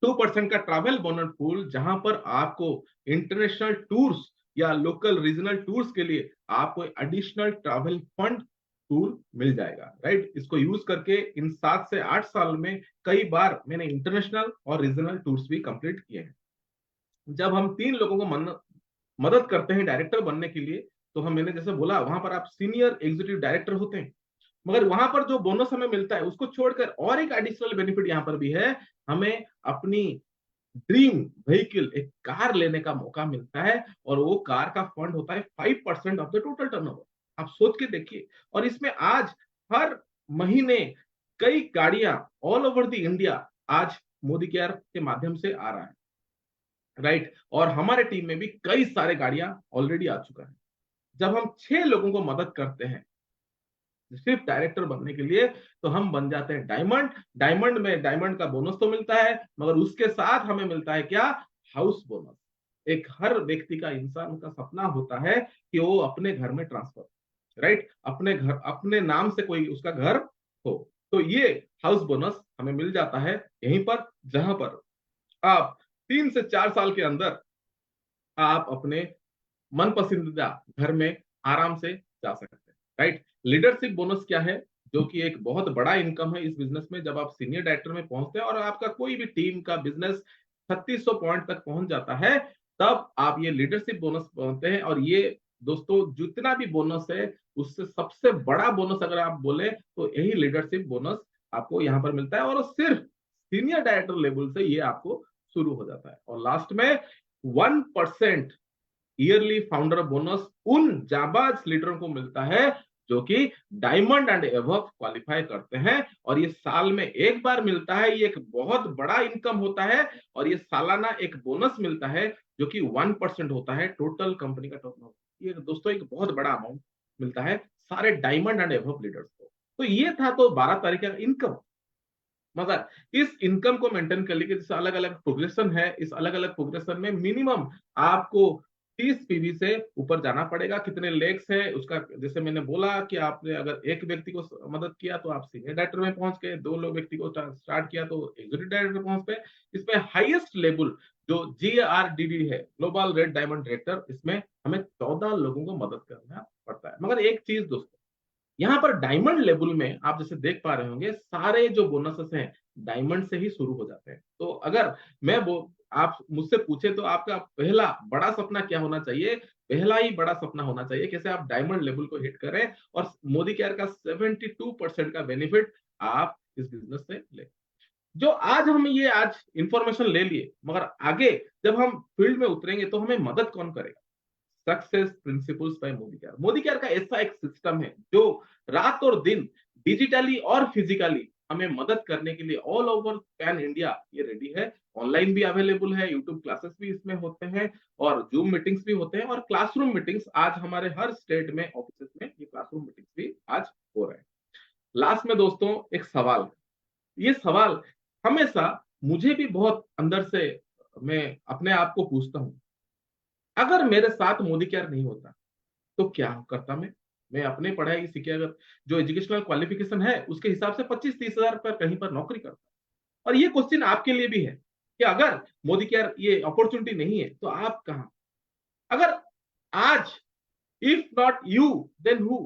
2% का ट्रैवल बोनस पूल, जहां पर आपको इंटरनेशनल टूर्स या लोकल रीजनल टूर्स के लिए आपको एडिशनल ट्रैवल फंड टूल मिल जाएगा। राइट, इसको यूज करके इन 7 से 8 साल में कई बार मैंने इंटरनेशनल और रीजनल टूर्स भी कंप्लीट किए हैं। जब हम 3 लोगों को मदद करते हैं डायरेक्टर बनने के लिए, तो हम, मैंने जैसे बोला, वहां पर आप सीनियर एग्जीक्यूटिव डायरेक्टर होते हैं, मगर वहां पर जो बोनस हमें मिलता है उसको छोड़कर और एक एडिशनल बेनिफिट यहाँ पर भी है, हमें अपनी ड्रीम व्हीकल एक कार लेने का मौका मिलता है और वो कार का फंड होता है 5% ऑफ द टोटल टर्नओवर। आप सोच के देखिए, और इसमें आज हर महीने कई गाड़ियां ऑल ओवर द इंडिया आज मोदी केयर के माध्यम से आ रहा है। राइट, और हमारे टीम में भी कई सारे गाड़ियां ऑलरेडी आ चुका है। जब हम 6 लोगों को मदद करते हैं सिर्फ डायरेक्टर बनने के लिए, तो हम बन जाते हैं डायमंड। डायमंड में डायमंड का बोनस तो मिलता है, मगर उसके साथ हमें मिलता है क्या, हाउस बोनस। एक हर व्यक्ति का, इंसान का सपना होता है कि वो अपने घर में ट्रांसफर, राइट, अपने घर, अपने नाम से कोई उसका घर हो। तो ये हाउस बोनस हमें मिल जाता है यहीं पर, जहां पर आप 3 से 4 साल के अंदर आप अपने मन पसंदीदा घर में आराम से जा सकते हैं। राइट, लीडरशिप बोनस क्या है, जो कि एक बहुत बड़ा इनकम है इस बिजनेस में। जब आप सीनियर डायरेक्टर में पहुंचते हैं और आपका कोई भी टीम का बिजनेस 3600 पॉइंट तक पहुंच जाता है, तब आप ये लीडरशिप बोनस पाते हैं। और ये दोस्तों जितना भी बोनस है उससे सबसे बड़ा बोनस अगर आप बोले तो यही लीडरशिप बोनस आपको यहाँ पर मिलता है, और सिर्फ सीनियर डायरेक्टर लेवल से ये आपको शुरू हो जाता है। और लास्ट में 1% ईयरली फाउंडर बोनस उन जाबाज लीडरों को मिलता है जो कि डायमंड एंड एबव क्वालिफाई करते हैं, और ये साल में एक बार मिलता है। ये एक बहुत बड़ा इनकम होता है, और ये सालाना एक बोनस मिलता है जो कि 1% होता है टोटल कंपनी का टर्नओवर। ये दोस्तों एक बहुत बड़ा अमाउंट मिलता है सारे डायमंड एंड एबव लीडर्स को। तो ये था तो 12 तारीख का इनकम। मगर इस इनकम को मेंटेन करने के जैसे अलग अलग प्रोग्रेशन है, इस अलग अलग प्रोग्रेशन में मिनिमम आपको 30 पीवी से ऊपर जाना पड़ेगा। कितने लेग्स है उसका, जैसे मैंने बोला कि आपने अगर एक व्यक्ति को मदद किया तो आप सीनियर डायरेक्टर में पहुंच गए, 2 लोग व्यक्ति को स्टार्ट किया तो एग्जीक्यूटिव डायरेक्टर पहुंच गए। इसमें हाईएस्ट लेवल जो GRDD है, ग्लोबल रेड डायमंड डायरेक्टर, इसमें हमें 14 लोगों को मदद करना पड़ता है। मगर एक चीज दोस्तों, यहाँ पर डायमंड लेवल में आप जैसे देख पा रहे होंगे सारे जो बोनसेस हैं डायमंड से ही शुरू हो जाते हैं। तो अगर मैं आप मुझसे पूछे तो आपका पहला बड़ा सपना क्या होना चाहिए? पहला ही बड़ा सपना होना चाहिए कैसे आप डायमंड लेवल को हिट करें और मोदी केयर का 72% का बेनिफिट आप इस बिजनेस से ले। जो आज इंफॉर्मेशन ले लिए, मगर आगे जब हम फील्ड में उतरेंगे तो हमें मदद कौन करेगा? Success principles by Modicare. Modicare का ऐसा एक सिस्टम है जो रात और दिन डिजिटली और फिजिकली हमें मदद करने के लिए ऑल ओवर पैन इंडिया ये रेडी है। ऑनलाइन भी अवेलेबल है, यूट्यूब क्लासेस भी इसमें होते हैं, और जूम मीटिंग्स भी होते हैं, और क्लासरूम मीटिंग्स आज हमारे हर स्टेट में ऑफिस में ये क्लासरूम मीटिंग्स भी आज हो रहे हैं। लास्ट में दोस्तों एक सवाल, ये सवाल हमेशा मुझे भी बहुत अंदर से मैं अपने आप को पूछता हूँ, अगर मेरे साथ मोदी केयर नहीं होता तो क्या करता मैं अपने पढ़ाई सीखे अगर जो एजुकेशनल क्वालिफिकेशन है उसके हिसाब से 25-30 हजार पर कहीं पर नौकरी करता। और ये क्वेश्चन आपके लिए भी है कि अगर मोदी केयर ये अपॉर्चुनिटी नहीं है तो आप कहां? अगर आज if not you then who?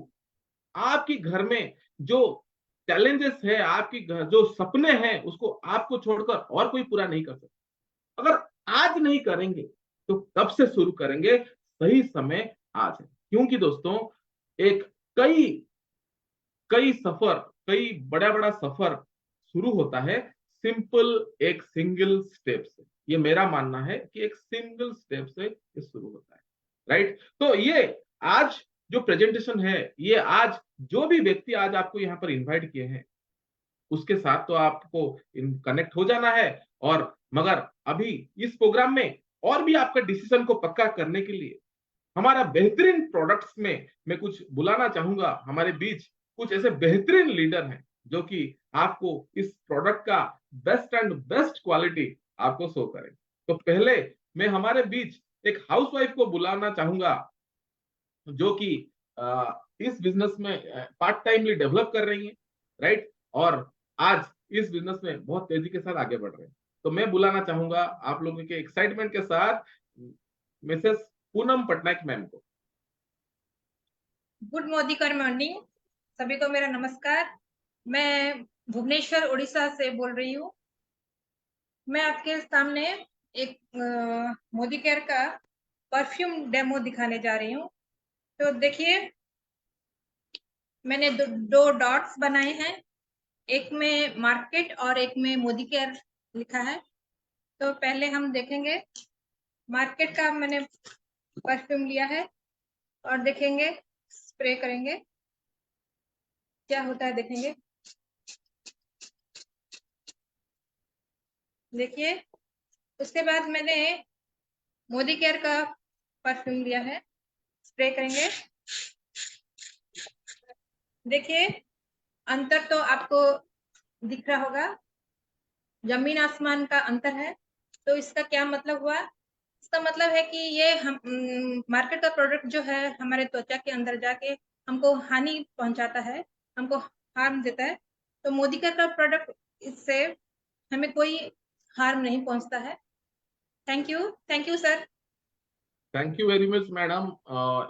आपकी घर में जो चैलेंजेस है, आपकी जो सपने हैं उसको आपको छोड़कर और कोई पूरा नहीं कर सकता। अगर आज नहीं करेंगे तो कब से शुरू करेंगे? सही समय आज है। क्योंकि दोस्तों एक कई कई सफर, कई बड़ा बड़ा सफर शुरू होता है सिंपल एक सिंगल स्टेप से। ये मेरा मानना है कि एक सिंगल स्टेप से ये शुरू होता है, राइट? तो ये आज जो प्रेजेंटेशन है, ये आज जो भी व्यक्ति आज आपको यहाँ पर इनवाइट किए हैं उसके साथ तो आपको कनेक्ट हो जाना है। और मगर अभी इस प्रोग्राम में और भी आपका डिसीजन को पक्का करने के लिए हमारा बेहतरीन प्रोडक्ट्स में मैं कुछ बुलाना चाहूंगा। हमारे बीच कुछ ऐसे बेहतरीन लीडर हैं जो कि आपको इस प्रोडक्ट का बेस्ट एंड बेस्ट क्वालिटी आपको शो करें। तो पहले मैं हमारे बीच एक हाउसवाइफ को बुलाना चाहूंगा जो कि इस बिजनेस में पार्ट टाइमली डेवलप कर रही है, राइट? और आज इस बिजनेस में बहुत तेजी के साथ आगे बढ़ रहे हैं। तो मैं बुलाना चाहूंगा आप लोगों के एक्साइटमेंट के साथ मिसेस पूनम पटनायक मैम को। गुड मोदी कर मॉर्निंग, सभी को मेरा नमस्कार। मैं भुवनेश्वर उड़ीसा से बोल रही हूँ। मैं आपके सामने एक मोदी केयर का परफ्यूम डेमो दिखाने जा रही हूँ। तो देखिए, मैंने दो डॉट्स बनाए हैं, एक में मार्केट और एक में मोदी केयर लिखा है। तो पहले हम देखेंगे मार्केट का मैंने परफ्यूम लिया है और देखेंगे, स्प्रे करेंगे क्या होता है, देखेंगे। देखिए, उसके बाद मैंने मोदी केयर का परफ्यूम लिया है, स्प्रे करेंगे। देखिए, अंतर तो आपको दिख रहा होगा, जमीन आसमान का अंतर है। तो इसका क्या मतलब हुआ? इसका मतलब है कि ये हम मार्केट का प्रोडक्ट जो है हमारे त्वचा के अंदर जाके हमको हानि पहुंचाता है, हमको हार्म देता है। तो मोदी केयर का प्रोडक्ट इससे हमें कोई हार्म नहीं पहुंचता है। Thank you sir. Thank you very much madam.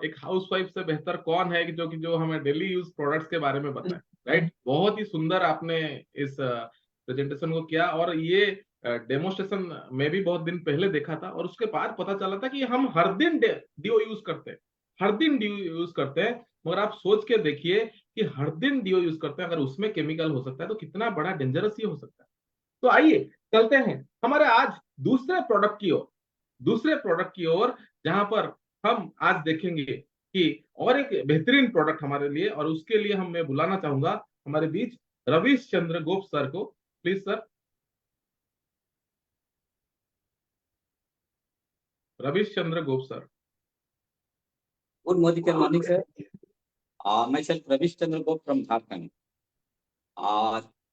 एक हाउसवाइफ से बेहतर कौन है कि जो हमें डेली यूज प्रोडक्ट्स के बारे में बताए, राइट? बहुत ही सुंदर आपने इस प्रेजेंटेशन को किया। और ये डेमोस्ट्रेशन में भी बहुत दिन पहले देखा था, और उसके बाद पता चला था कि हम हर दिन डीओ यूज करते हैं, हर दिन डीओ यूज करते हैं। मगर आप सोच के देखिए कि हर दिन डीओ यूज करते हैं, अगर उसमें केमिकल हो सकता है तो कितना बड़ा डेंजरस ये हो सकता है। तो आइए चलते हैं हमारे आज दूसरे प्रोडक्ट की ओर, दूसरे प्रोडक्ट की ओर, जहां पर हम आज देखेंगे कि और एक बेहतरीन प्रोडक्ट हमारे लिए, और उसके लिए मैं बुलाना चाहूंगा हमारे बीच रवीश चंद्र गोप सर को। Please sir. Ravish Chandra Gop sir. Good morning sir. मैं सर रवीश चंद्र गोप फ्रॉम झारखंड।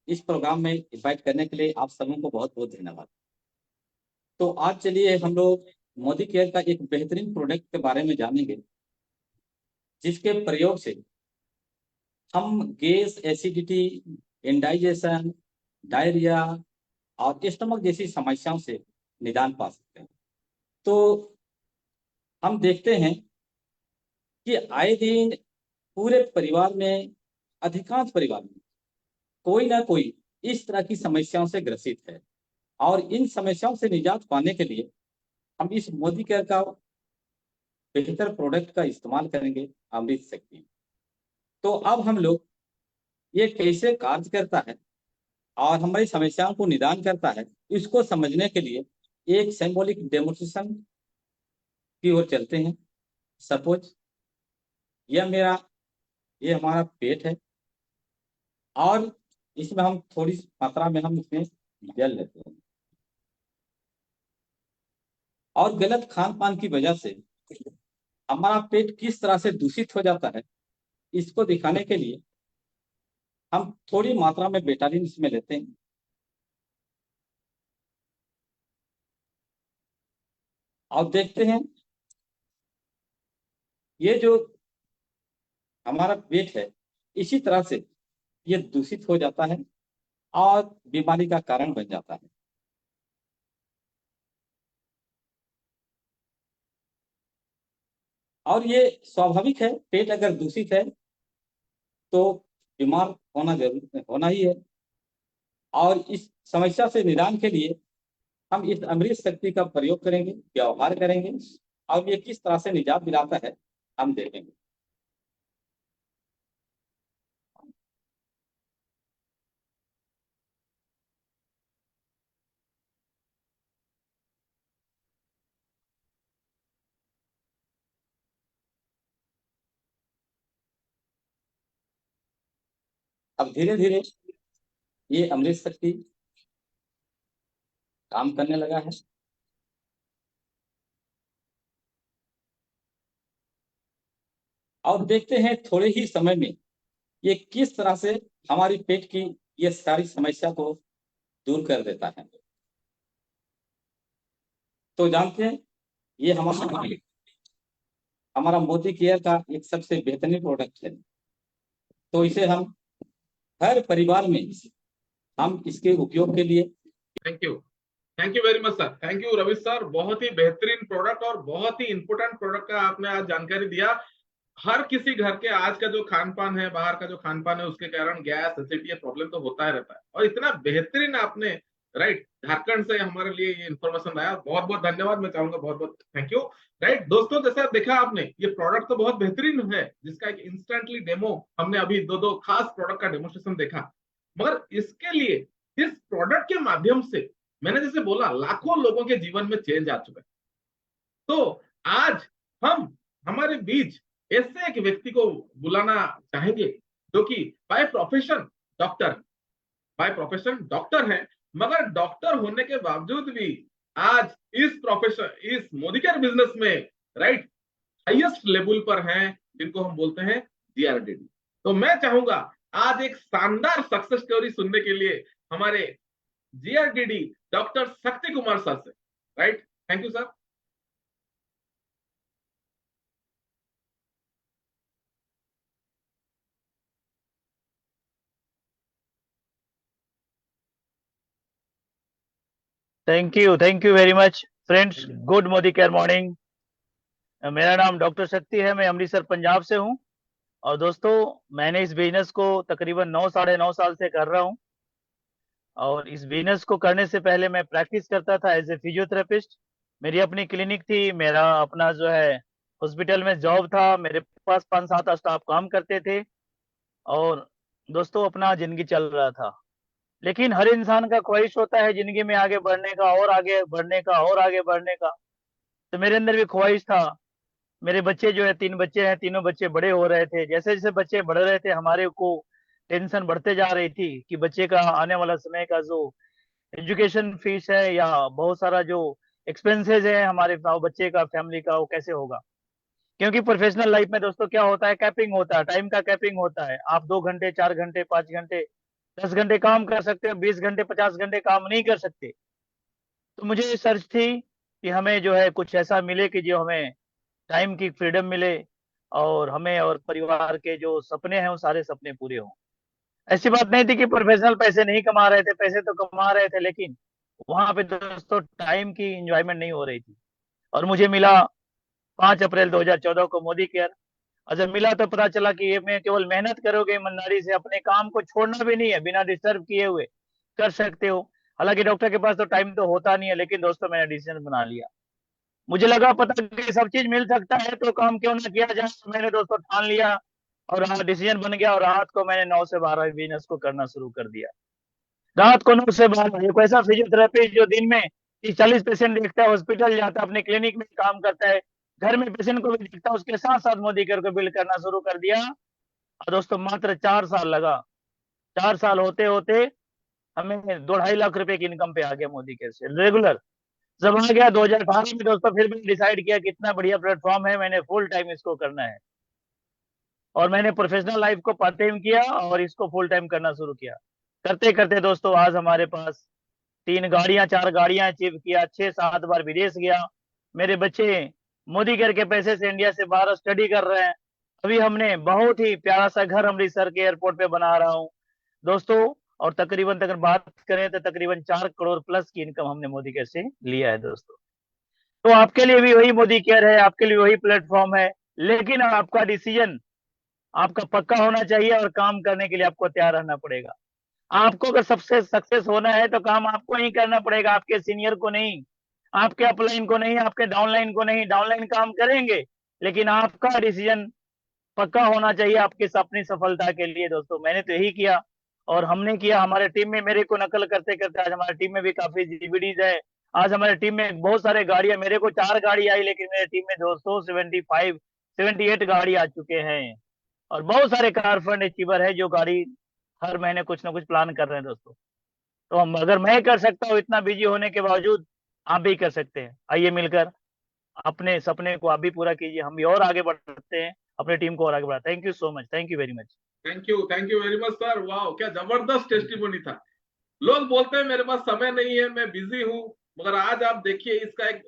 इस प्रोग्राम में इनवाइट करने के लिए आप सबों को बहुत बहुत धन्यवाद। तो आज चलिए हम लोग मोदी केयर का एक बेहतरीन प्रोडक्ट के बारे में जानेंगे, जिसके प्रयोग से हम गैस, एसिडिटी, इंडाइजेशन, डायरिया और स्टमक जैसी समस्याओं से निदान पा सकते हैं। तो हम देखते हैं कि आए दिन पूरे परिवार में, अधिकांश परिवार में कोई ना कोई इस तरह की समस्याओं से ग्रसित है, और इन समस्याओं से निजात पाने के लिए हम इस मोदी केयर का बेहतर प्रोडक्ट का इस्तेमाल करेंगे, अमृत शक्ति। तो अब हम लोग ये कैसे कार्य करता है और हमारी समस्याओं को निदान करता है, इसको समझने के लिए एक सिंबॉलिक डेमोन्स्ट्रेशन की ओर चलते हैं। सपोज ये हमारा पेट है, और इसमें हम थोड़ी मात्रा में हम इसमें जल लेते हैं, और गलत खान पान की वजह से हमारा पेट किस तरह से दूषित हो जाता है, इसको दिखाने के लिए हम थोड़ी मात्रा में बेटाडीन इसमें लेते हैं। और देखते हैं ये जो हमारा पेट है, इसी तरह से ये दूषित हो जाता है और बीमारी का कारण बन जाता है। और ये स्वाभाविक है, पेट अगर दूषित है तो बीमार होना ही है। और इस समस्या से निदान के लिए हम इस अमृत शक्ति का प्रयोग करेंगे, व्यवहार करेंगे, और ये किस तरह से निजात दिलाता है हम देखेंगे। अब धीरे धीरे ये अमृत शक्ति काम करने लगा है, और देखते हैं थोड़े ही समय में ये किस तरह से हमारी पेट की ये सारी समस्या को दूर कर देता है। तो जानते हैं ये हमारा मोदी केयर का एक सबसे बेहतरीन प्रोडक्ट है। तो इसे हम हर परिवार में हम इसके उपयोग के लिए। Thank you very much sir. Thank you Ravish sir. बहुत ही बेहतरीन प्रोडक्ट और बहुत ही इंपोर्टेंट प्रोडक्ट का आपने आज जानकारी दिया। हर किसी घर के आज का जो खान पान है, बाहर का जो खान पान है, उसके कारण गैस, एसिडिटी प्रॉब्लम तो होता ही रहता है, और इतना बेहतरीन आपने राइट झारखंड से हमारे लिए ये इन्फॉर्मेशन आया। बहुत बहुत धन्यवाद मैं चाहूंगा, बहुत बहुत थैंक यू। राइट दोस्तों, जैसा देखा आपने ये प्रोडक्ट तो बहुत बेहतरीन है, जिसका एक इंस्टेंटली डेमो हमने अभी दो खास प्रोडक्ट का डेमोस्ट्रेशन देखा। मगर इसके लिए इस प्रोडक्ट के माध्यम से मैंने जैसे बोला लाखों लोगों के जीवन में चेंज आ चुका है। तो आज हम हमारे बीच ऐसे एक व्यक्ति को बुलाना चाहेंगे जो कि बाय प्रोफेशन डॉक्टर है, मगर डॉक्टर होने के बावजूद भी आज इस मोदी केयर बिजनेस में राइट हाईएस्ट लेवल पर हैं, जिनको हम बोलते हैं जीआरडीडी। तो मैं चाहूंगा आज एक शानदार सक्सेस स्टोरी सुनने के लिए हमारे जीआरडीडी डॉक्टर शक्ति कुमार सर से। Right, thank you sir. Thank you very much friends. Good Modi Care morning. मेरा नाम डॉक्टर शक्ति है, मैं अमृतसर पंजाब से हूं। और दोस्तों मैंने इस बिजनेस को तकरीबन 9 साढ़े 9 साल से कर रहा हूं। और इस बिजनेस को करने से पहले मैं प्रैक्टिस करता था एज ए फिजियोथेरेपिस्ट। मेरी अपनी क्लिनिक थी, मेरा अपना जो है हॉस्पिटल में जॉब था, मेरे पास 5-7 स्टाफ काम करते थे और दोस्तों अपना जिंदगी चल रहा था। लेकिन हर इंसान का ख्वाहिश होता है जिंदगी में आगे बढ़ने का और आगे बढ़ने का और आगे बढ़ने का। तो मेरे अंदर भी ख्वाहिश था। मेरे बच्चे जो है 3 बच्चे हैं, तीनों बच्चे बड़े हो रहे थे। जैसे जैसे बच्चे बढ़ रहे थे हमारे को टेंशन बढ़ते जा रही थी कि बच्चे का आने वाला समय का जो एजुकेशन फीस है या बहुत सारा जो एक्सपेंसेस है हमारे बच्चे का फैमिली का, वो कैसे होगा। क्योंकि प्रोफेशनल लाइफ में दोस्तों क्या होता है, कैपिंग होता है, टाइम का कैपिंग होता है। आप 2 घंटे 4 घंटे 5 घंटे 10 घंटे काम कर सकते हो, 20 घंटे 50 घंटे काम नहीं कर सकते। तो मुझे सर्च थी कि हमें जो है कुछ ऐसा मिले कि जो हमें टाइम की फ्रीडम मिले और हमें और परिवार के जो सपने हैं वो सारे सपने पूरे हों। ऐसी बात नहीं थी कि प्रोफेशनल पैसे नहीं कमा रहे थे, पैसे तो कमा रहे थे, लेकिन वहां पे दोस्तों टाइम की इंजॉयमेंट नहीं हो रही थी। और मुझे मिला 5 अप्रैल 2014 को मोदी केयर। और जब मिला तो पता चला कि ये में केवल मेहनत करोगे ईमानदारी से, अपने काम को छोड़ना भी नहीं है, बिना डिस्टर्ब किए हुए कर सकते हो। हालांकि डॉक्टर के पास तो टाइम तो होता नहीं है, लेकिन दोस्तों मैंने डिसीजन बना लिया। मुझे लगा पता कि सब चीज मिल सकता है तो काम क्यों ना किया जाए। मैंने दोस्तों ठान लिया और डिसीजन बन गया और रात को मैंने 9 से 12 बिजनेस को करना शुरू कर दिया। रात को 9 से 12 एक ऐसा फिजियोथेरेपी जो दिन में 30-40 पेशेंट देखता है, हॉस्पिटल जाता है, अपने क्लिनिक में काम करता है, घर में पेशेंट को भी देखता है, उसके साथ साथ मोदी केयर को बिल्ड करना शुरू कर दिया। और दोस्तों मात्र 4 साल लगा। 4 साल होते होते हमें 2-2.5 लाख रुपए की इनकम पे आ गया मोदी केयर से रेगुलर। जब आ गया 2018 में दोस्तों, फिर मैंने डिसाइड किया कि इतना बढ़िया प्लेटफॉर्म है, मैंने फुल टाइम इसको करना है। और मैंने प्रोफेशनल लाइफ को पार्ट टाइम किया और इसको फुल टाइम करना शुरू किया। करते करते दोस्तों आज हमारे पास 3 गाड़ियां 4 गाड़ियां अचीव किया, 6-7 बार विदेश गया। मेरे बच्चे मोदी केयर के पैसे से इंडिया से बाहर स्टडी कर रहे हैं। अभी हमने बहुत ही प्यारा सा घर अमृतसर के एयरपोर्ट पे बना रहा हूँ दोस्तों। और तकरीबन अगर बात करें तो तकरीबन 4 करोड़ प्लस की इनकम हमने मोदी केयर से लिया है दोस्तों। तो आपके लिए भी वही मोदी केयर है, आपके लिए वही प्लेटफॉर्म है, लेकिन आपका डिसीजन आपका पक्का होना चाहिए और काम करने के लिए आपको तैयार रहना पड़ेगा। आपको अगर सबसे सक्सेस होना है तो काम आपको ही करना पड़ेगा, आपके सीनियर को नहीं, आपके अपलाइन को नहीं, आपके डाउनलाइन को नहीं। डाउनलाइन काम करेंगे लेकिन आपका डिसीजन पक्का होना चाहिए आपकी अपनी सफलता के लिए। दोस्तों मैंने तो यही किया और हमने किया। हमारे टीम में मेरे को नकल करते करते आज हमारी टीम में भी काफी जीबीडीज है। आज हमारे टीम में बहुत सारे गाड़ियां, मेरे को 4 गाड़ी आई लेकिन मेरे टीम में 278 गाड़ी आ चुके हैं। और बहुत सारे कार फंड अचीवर है जो गाड़ी हर महीने कुछ ना कुछ प्लान कर रहे हैं दोस्तों। तो हम अगर मैं कर सकता हूँ इतना बिजी होने के बावजूद, आप भी कर सकते हैं। आइए मिलकर अपने सपने को आप भी पूरा कीजिए, हम भी और आगे बढ़ते हैं, अपनी टीम को और आगे बढ़ाते हैं। Thank you so much, thank you very much. Thank you very much sir. वाह क्या जबरदस्त टेस्टिमोनी था। लोग बोलते हैं मेरे पास समय नहीं है, मैं बिजी हूँ, मगर आज आप देखिए इसका एक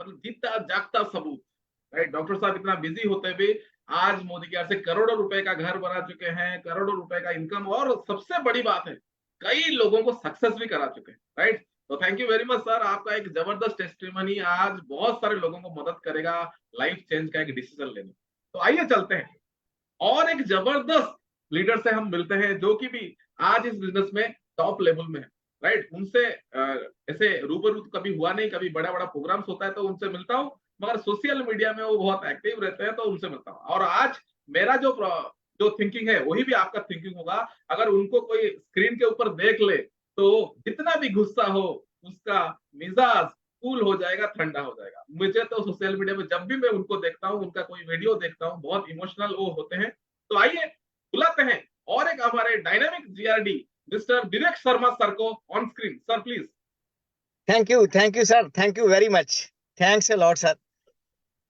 मतलब जीता जागता सबूत। राइट, डॉक्टर साहब इतना बिजी होते भी आज मोदी केयर से करोड़ों रुपए का घर बना चुके हैं, करोड़ों रुपए का इनकम, और सबसे बड़ी बात है कई लोगों को सक्सेस भी करा चुके हैं। राइट, तो thank you very much sir, आपका एक जबरदस्त टेस्टिमनी आज बहुत सारे लोगों को मदद करेगा लाइफ चेंज का एक डिसीजन लेने। तो आइए चलते हैं और एक जबरदस्त लीडर से हम मिलते हैं जो कि भी आज इस बिजनेस में टॉप लेवल में है। राइट, उनसे ऐसे रूबरू कभी हुआ नहीं, कभी बड़ा बड़ा प्रोग्राम्स होता है तो उनसे मिलता हूँ, मगर सोशल मीडिया में वो बहुत एक्टिव रहते हैं तो उनसे मिलता हूँ। और आज मेरा जो थिंकिंग है वही भी आपका थिंकिंग होगा। अगर उनको कोई स्क्रीन के ऊपर देख ले तो जितना भी गुस्सा हो उसका मिजाज कूल हो जाएगा, ठंडा हो जाएगा। मुझे तो सोशल मीडिया में जब भी मैं उनको देखता हूँ, उनका कोई वीडियो देखता हूँ, बहुत इमोशनल वो होते हैं। तो आइए बुलाते हैं और एक हमारे dynamic GRD mister Vivek Sharma sir को on screen. Sir please. Thank you sir, thank you very much, thanks a lot sir.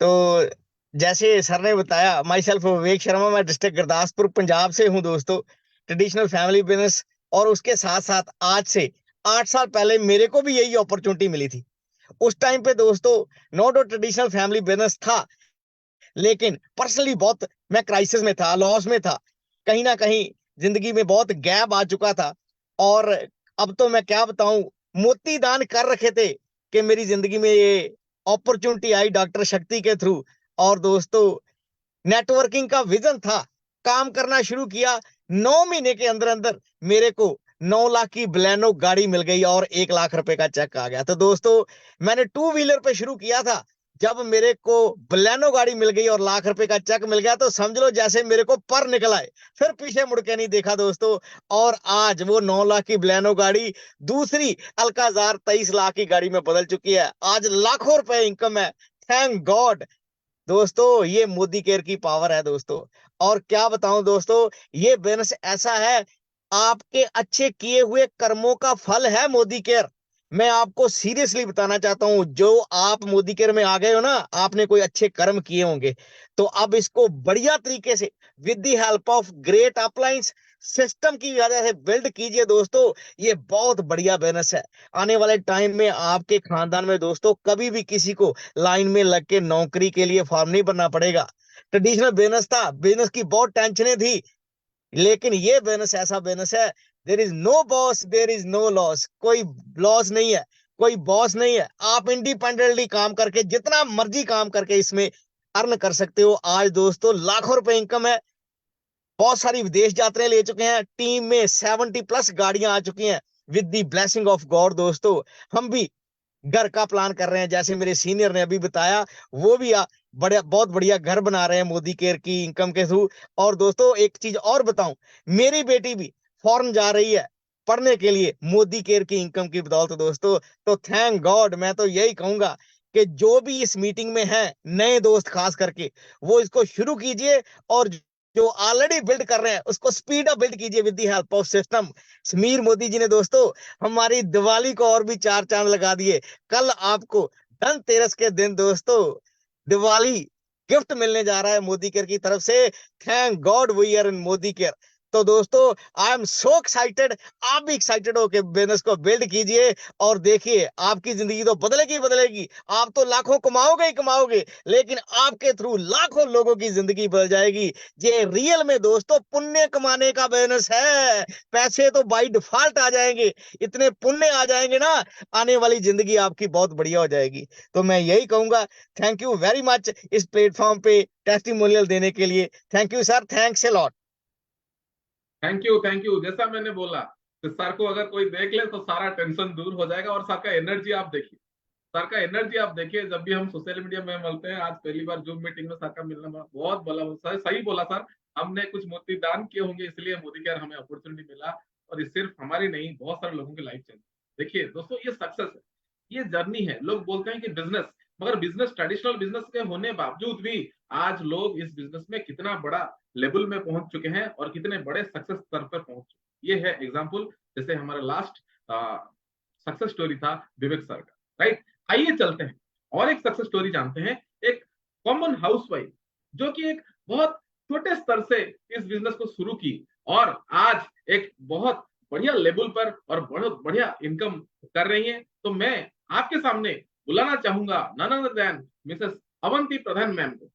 तो जैसे सर ने बताया, माई सेल्फ विवेक शर्मा, मैं डिस्ट्रिक्ट गुरदासपुर पंजाब से हूँ दोस्तों। ट्रेडिशनल फैमिली बिजनेस, और उसके साथ साथ आज से 8 साल पहले मेरे को भी यही अपॉर्चुनिटी मिली थी। उस टाइम पे दोस्तों नॉट ट्रेडिशनल फैमिली बिजनेस था, लेकिन पर्सनली बहुत मैं क्राइसिस में था, लॉस में था, कहीं ना कहीं जिंदगी में बहुत गैप आ चुका था। और अब तो मैं क्या बताऊं, मोती दान कर रखे थे कि मेरी जिंदगी में ये अपॉर्चुनिटी आई डॉक्टर शक्ति के थ्रू। और दोस्तों नेटवर्किंग का विजन था, काम करना शुरू किया, 9 महीने के अंदर अंदर मेरे को 9 लाख की बलेनो गाड़ी मिल गई और 1 लाख रुपए का चेक आ गया। तो दोस्तों मैंने टू व्हीलर पे शुरू किया था, जब मेरे को बलेनो गाड़ी मिल गई और लाख रुपए का चेक मिल गया तो समझ लो जैसे मेरे को पर निकल आए, फिर पीछे मुड़ के नहीं देखा दोस्तों। और आज वो 9 लाख की बलेनो गाड़ी दूसरी अल्काजार 23 लाख की गाड़ी में बदल चुकी है। आज लाखों रुपए इनकम है, थैंक गॉड। दोस्तों ये मोदी केयर की पावर है दोस्तों। और क्या बताऊं दोस्तों, ये बिजनेस ऐसा है, आपके अच्छे किए हुए कर्मों का फल है मोदी केयर। मैं आपको सीरियसली बताना चाहता हूं, जो आप मोदी केयर में आ गए हो ना, आपने कोई अच्छे कर्म किए होंगे, तो अब इसको बढ़िया तरीके से with the help of great अपलाइंस system की वजह से बिल्ड कीजिए दोस्तों। ये बहुत बढ़िया बिजनेस है। आने वाले टाइम में आपके खानदान में दोस्तों कभी भी किसी को लाइन में लग के नौकरी के लिए फॉर्म नहीं भरना पड़ेगा। ट्रेडिशनल बिजनेस था, बिजनेस की बहुत टेंशनें थी, लेकिन ये बिजनेस ऐसा बिजनेस है, there is no boss, there is no loss. कोई लॉस नहीं है, कोई बॉस नहीं है। आप इंडिपेंडेंटली काम करके जितना मर्जी काम करके इसमें अर्न कर सकते हो। आज दोस्तों लाखों रुपए इनकम है। बहुत सारी विदेश यात्राएं ले चुके हैं, टीम में 70+ गाड़ियां आ चुकी हैं with the blessing of God. दोस्तों हम भी घर का प्लान कर रहे हैं, जैसे मेरे सीनियर ने अभी बताया, वो भी बड़े बहुत बढ़िया घर बना रहे हैं मोदी केयर की इनकम के थ्रू। और दोस्तों एक चीज और बताऊं, मेरी बेटी भी फॉरेन जा रही है पढ़ने के लिए मोदी केयर की इनकम की बदौलत दोस्तों। तो थैंक गॉड, मैं तो यही कहूंगा कि जो भी इस मीटिंग में है, नए दोस्त खास करके, वो इसको शुरू कीजिए, और जो ऑलरेडी बिल्ड कर रहे हैं उसको स्पीड अप बिल्ड कीजिए with the help of system. Sameer Modi ji ने दोस्तों हमारी दिवाली को और भी 4 चांद लगा दिए। कल आपको धनतेरस के दिन दोस्तों दिवाली गिफ्ट मिलने जा रहा है मोदी केयर की तरफ से। Thank God we are in Modicare. तो दोस्तों आई एम सो एक्साइटेड, आप भी एक्साइटेड हो के बिजनेस को बिल्ड कीजिए, और देखिए आपकी जिंदगी तो बदलेगी बदलेगी। आप तो लाखों कमाओगे ही कमाओगे, लेकिन आपके थ्रू लाखों लोगों की जिंदगी बदल जाएगी। ये रियल में दोस्तों पुण्य कमाने का बिजनेस है। पैसे तो बाई डिफॉल्ट आ जाएंगे, इतने पुण्य आ जाएंगे ना, आने वाली जिंदगी आपकी बहुत बढ़िया हो जाएगी। तो मैं यही कहूंगा, थैंक यू वेरी मच इस प्लेटफॉर्म पे टेस्टिमोनियल देने के लिए। Thank you sir, thanks a lot. Thank you, thank you. जैसा मैंने बोला कि सर को अगर कोई देख ले तो सारा टेंशन दूर हो जाएगा। और सर का एनर्जी आप देखिए, सर का एनर्जी आप देखिए। जब भी हम सोशल मीडिया में मिलते हैं, आज पहली बार जूम मीटिंग में सर का मिलना बहुत बोला, सर सही बोला सर। हमने कुछ मोती दान किए होंगे, इसलिए मोदी केयर हमें अपॉर्चुनिटी मिला। और ये सिर्फ हमारी नहीं, बहुत सारे लोगों की लाइफ चेंज। देखिए दोस्तों, ये सक्सेस है, ये जर्नी है। लोग बोलते हैं कि बिजनेस, मगर बिजनेस ट्रेडिशनल बिजनेस के होने बावजूद भी आज लोग इस बिजनेस में कितना बड़ा लेवल में पहुंच चुके हैं और कितने बड़े सक्सेस स्तर पर पहुंच चुके। ये है एग्जांपल। जैसे हमारा लास्ट सक्सेस स्टोरी था विवेक सर का, राइट। आइए चलते हैं और एक सक्सेस स्टोरी जानते हैं। एक कॉमन हाउसवाइफ जो कि एक बहुत छोटे स्तर से इस बिजनेस को शुरू की और आज एक बहुत बढ़िया लेवल पर और बहुत बढ़िया इनकम कर रही है। तो मैं आपके सामने बुलाना चाहूंगा none other than Mrs Avanti Pradhan ma'am को।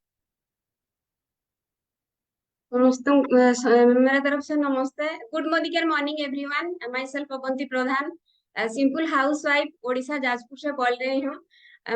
दोस्तों मेरे तरफ से नमस्ते। Good morning everyone. Myself Avanti Pradhan, simple housewife, Odisha Jajpur से बोल रही हूँ।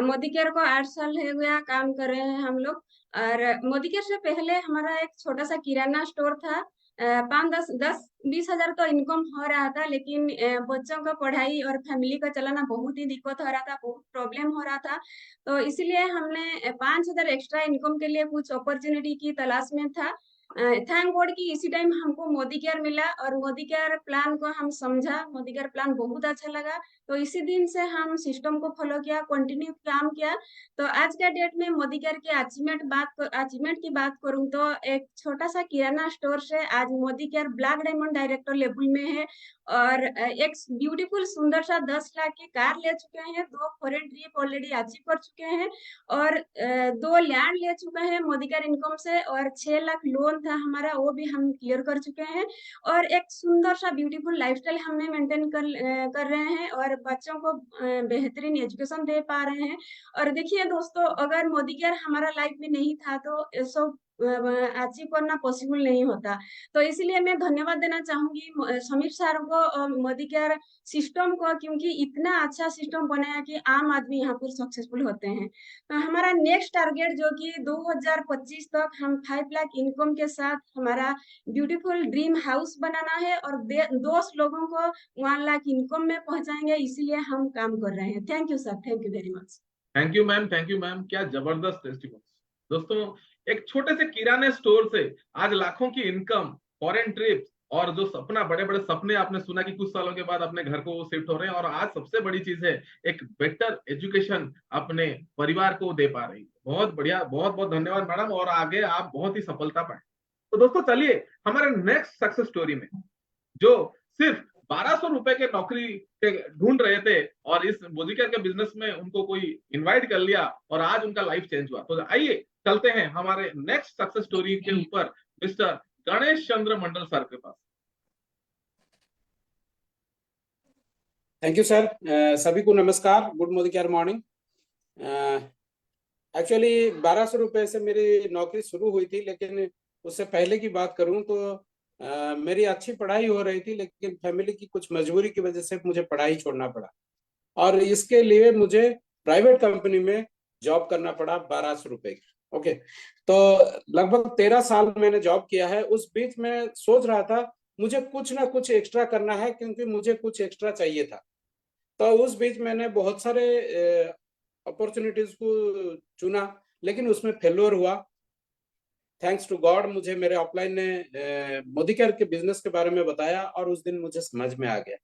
मोदी केयर को 8 साल हो गया काम कर रहे हैं हम लोग। और मोदी केयर से पहले हमारा एक छोटा सा किराना स्टोर था। 5-10-20 हजार तो इनकम हो रहा था, लेकिन बच्चों का पढ़ाई और फैमिली का चलाना बहुत ही दिक्कत हो रहा था, बहुत प्रॉब्लम हो रहा था। तो इसलिए हमने 5,000 एक्स्ट्रा इनकम के लिए कुछ अपॉर्चुनिटी की तलाश में था। थैंक गॉड कि इसी टाइम हमको मोदी केयर मिला और मोदी केयर प्लान को हम समझा। मोदी केयर प्लान बहुत अच्छा लगा, तो इसी दिन से हम सिस्टम को फॉलो किया, कंटिन्यू काम किया। तो आज का डेट में मोदी केयर के अचीवमेंट की बात करूं तो एक छोटा सा किराना स्टोर से आज Modi care black diamond director level में है। और एक ब्यूटीफुल सुंदर सा 10 लाख की कार ले चुके हैं, 2 फॉरेन ट्रिप ऑलरेडी अचीव कर चुके हैं, और 2 लैंड ले चुके हैं मोदी केयर इनकम से, और 6 लाख लोन था हमारा, वो भी हम क्लियर कर चुके हैं। और एक सुंदर सा ब्यूटीफुल लाइफस्टाइल हमने मेंटेन कर रहे हैं और बच्चों को बेहतरीन एजुकेशन दे पा रहे हैं। और देखिए दोस्तों, अगर मोदी केयर हमारा लाइफ में नहीं था तो सब अचीव करना पॉसिबल नहीं होता। तो इसलिए मैं धन्यवाद देना चाहूंगी समीर सर को और मोदी केयर सिस्टम को, क्योंकि इतना अच्छा सिस्टम बनाया कि आम आदमी यहाँ पर सक्सेसफुल होते हैं। तो हमारा नेक्स्ट टारगेट जो कि 2025 तक हम 5 लाख इनकम के साथ हमारा ब्यूटीफुल ड्रीम हाउस बनाना है और 2 लोगों को 1 लाख इनकम में पहुंचाएंगे, इसीलिए हम काम कर रहे हैं। Thank you sir, thank you very much. Thank you ma'am, thank you ma'am. क्या जबरदस्त टेस्टिमोनी दोस्तों। एक छोटे से किराने स्टोर से आज लाखों की इनकम, फॉरेन ट्रिप्स, और जो सपना, बड़े बड़े सपने आपने सुना कि कुछ सालों के बाद अपने घर को वो शिफ्ट हो रहे हैं, और आज सबसे बड़ी चीज है एक बेटर एजुकेशन अपने परिवार को दे पा रही है। बहुत बढ़िया, बहुत बहुत धन्यवाद मैडम, और आगे आप बहुत ही सफलता पाए। तो दोस्तों चलिए हमारे नेक्स्ट सक्सेस स्टोरी में, जो सिर्फ 1200 रुपए के नौकरी के ढूंढ रहे थे और इस मोदी केयर के बिजनेस में उनको कोई इनवाइट कर लिया और आज उनका लाइफ चेंज हुआ। तो आइए चलते हैं हमारे नेक्स्ट सक्सेस स्टोरी के ऊपर, मिस्टर गणेश चंद्र मंडल सर के पास। Thank you sir. सभी को नमस्कार, good Modi Care morning. Actually 1200 रुपए से मेरी नौकरी शुरू हुई थी, लेकिन उससे पहले की बात करूं तो मेरी अच्छी पढ़ाई हो रही थी, लेकिन फैमिली की कुछ मजबूरी की वजह से मुझे पढ़ाई छोड़ना पड़ा और इसके लिए मुझे प्राइवेट कंपनी में जॉब करना पड़ा 1200 रुपए की। ओके, तो लगभग 13 साल मैंने जॉब किया है। उस बीच में सोच रहा था मुझे कुछ ना कुछ एक्स्ट्रा करना है, क्योंकि मुझे कुछ एक्स्ट्रा चाहिए था। तो उस बीच मैंने बहुत सारे अपॉर्चुनिटीज को चुना, लेकिन उसमें फेल्योर हुआ। थैंक्स टू गॉड मुझे मेरे ऑफलाइन ने मोदी केयर के बिजनेस के बारे में बताया और उस दिन मुझे समझ में आ गया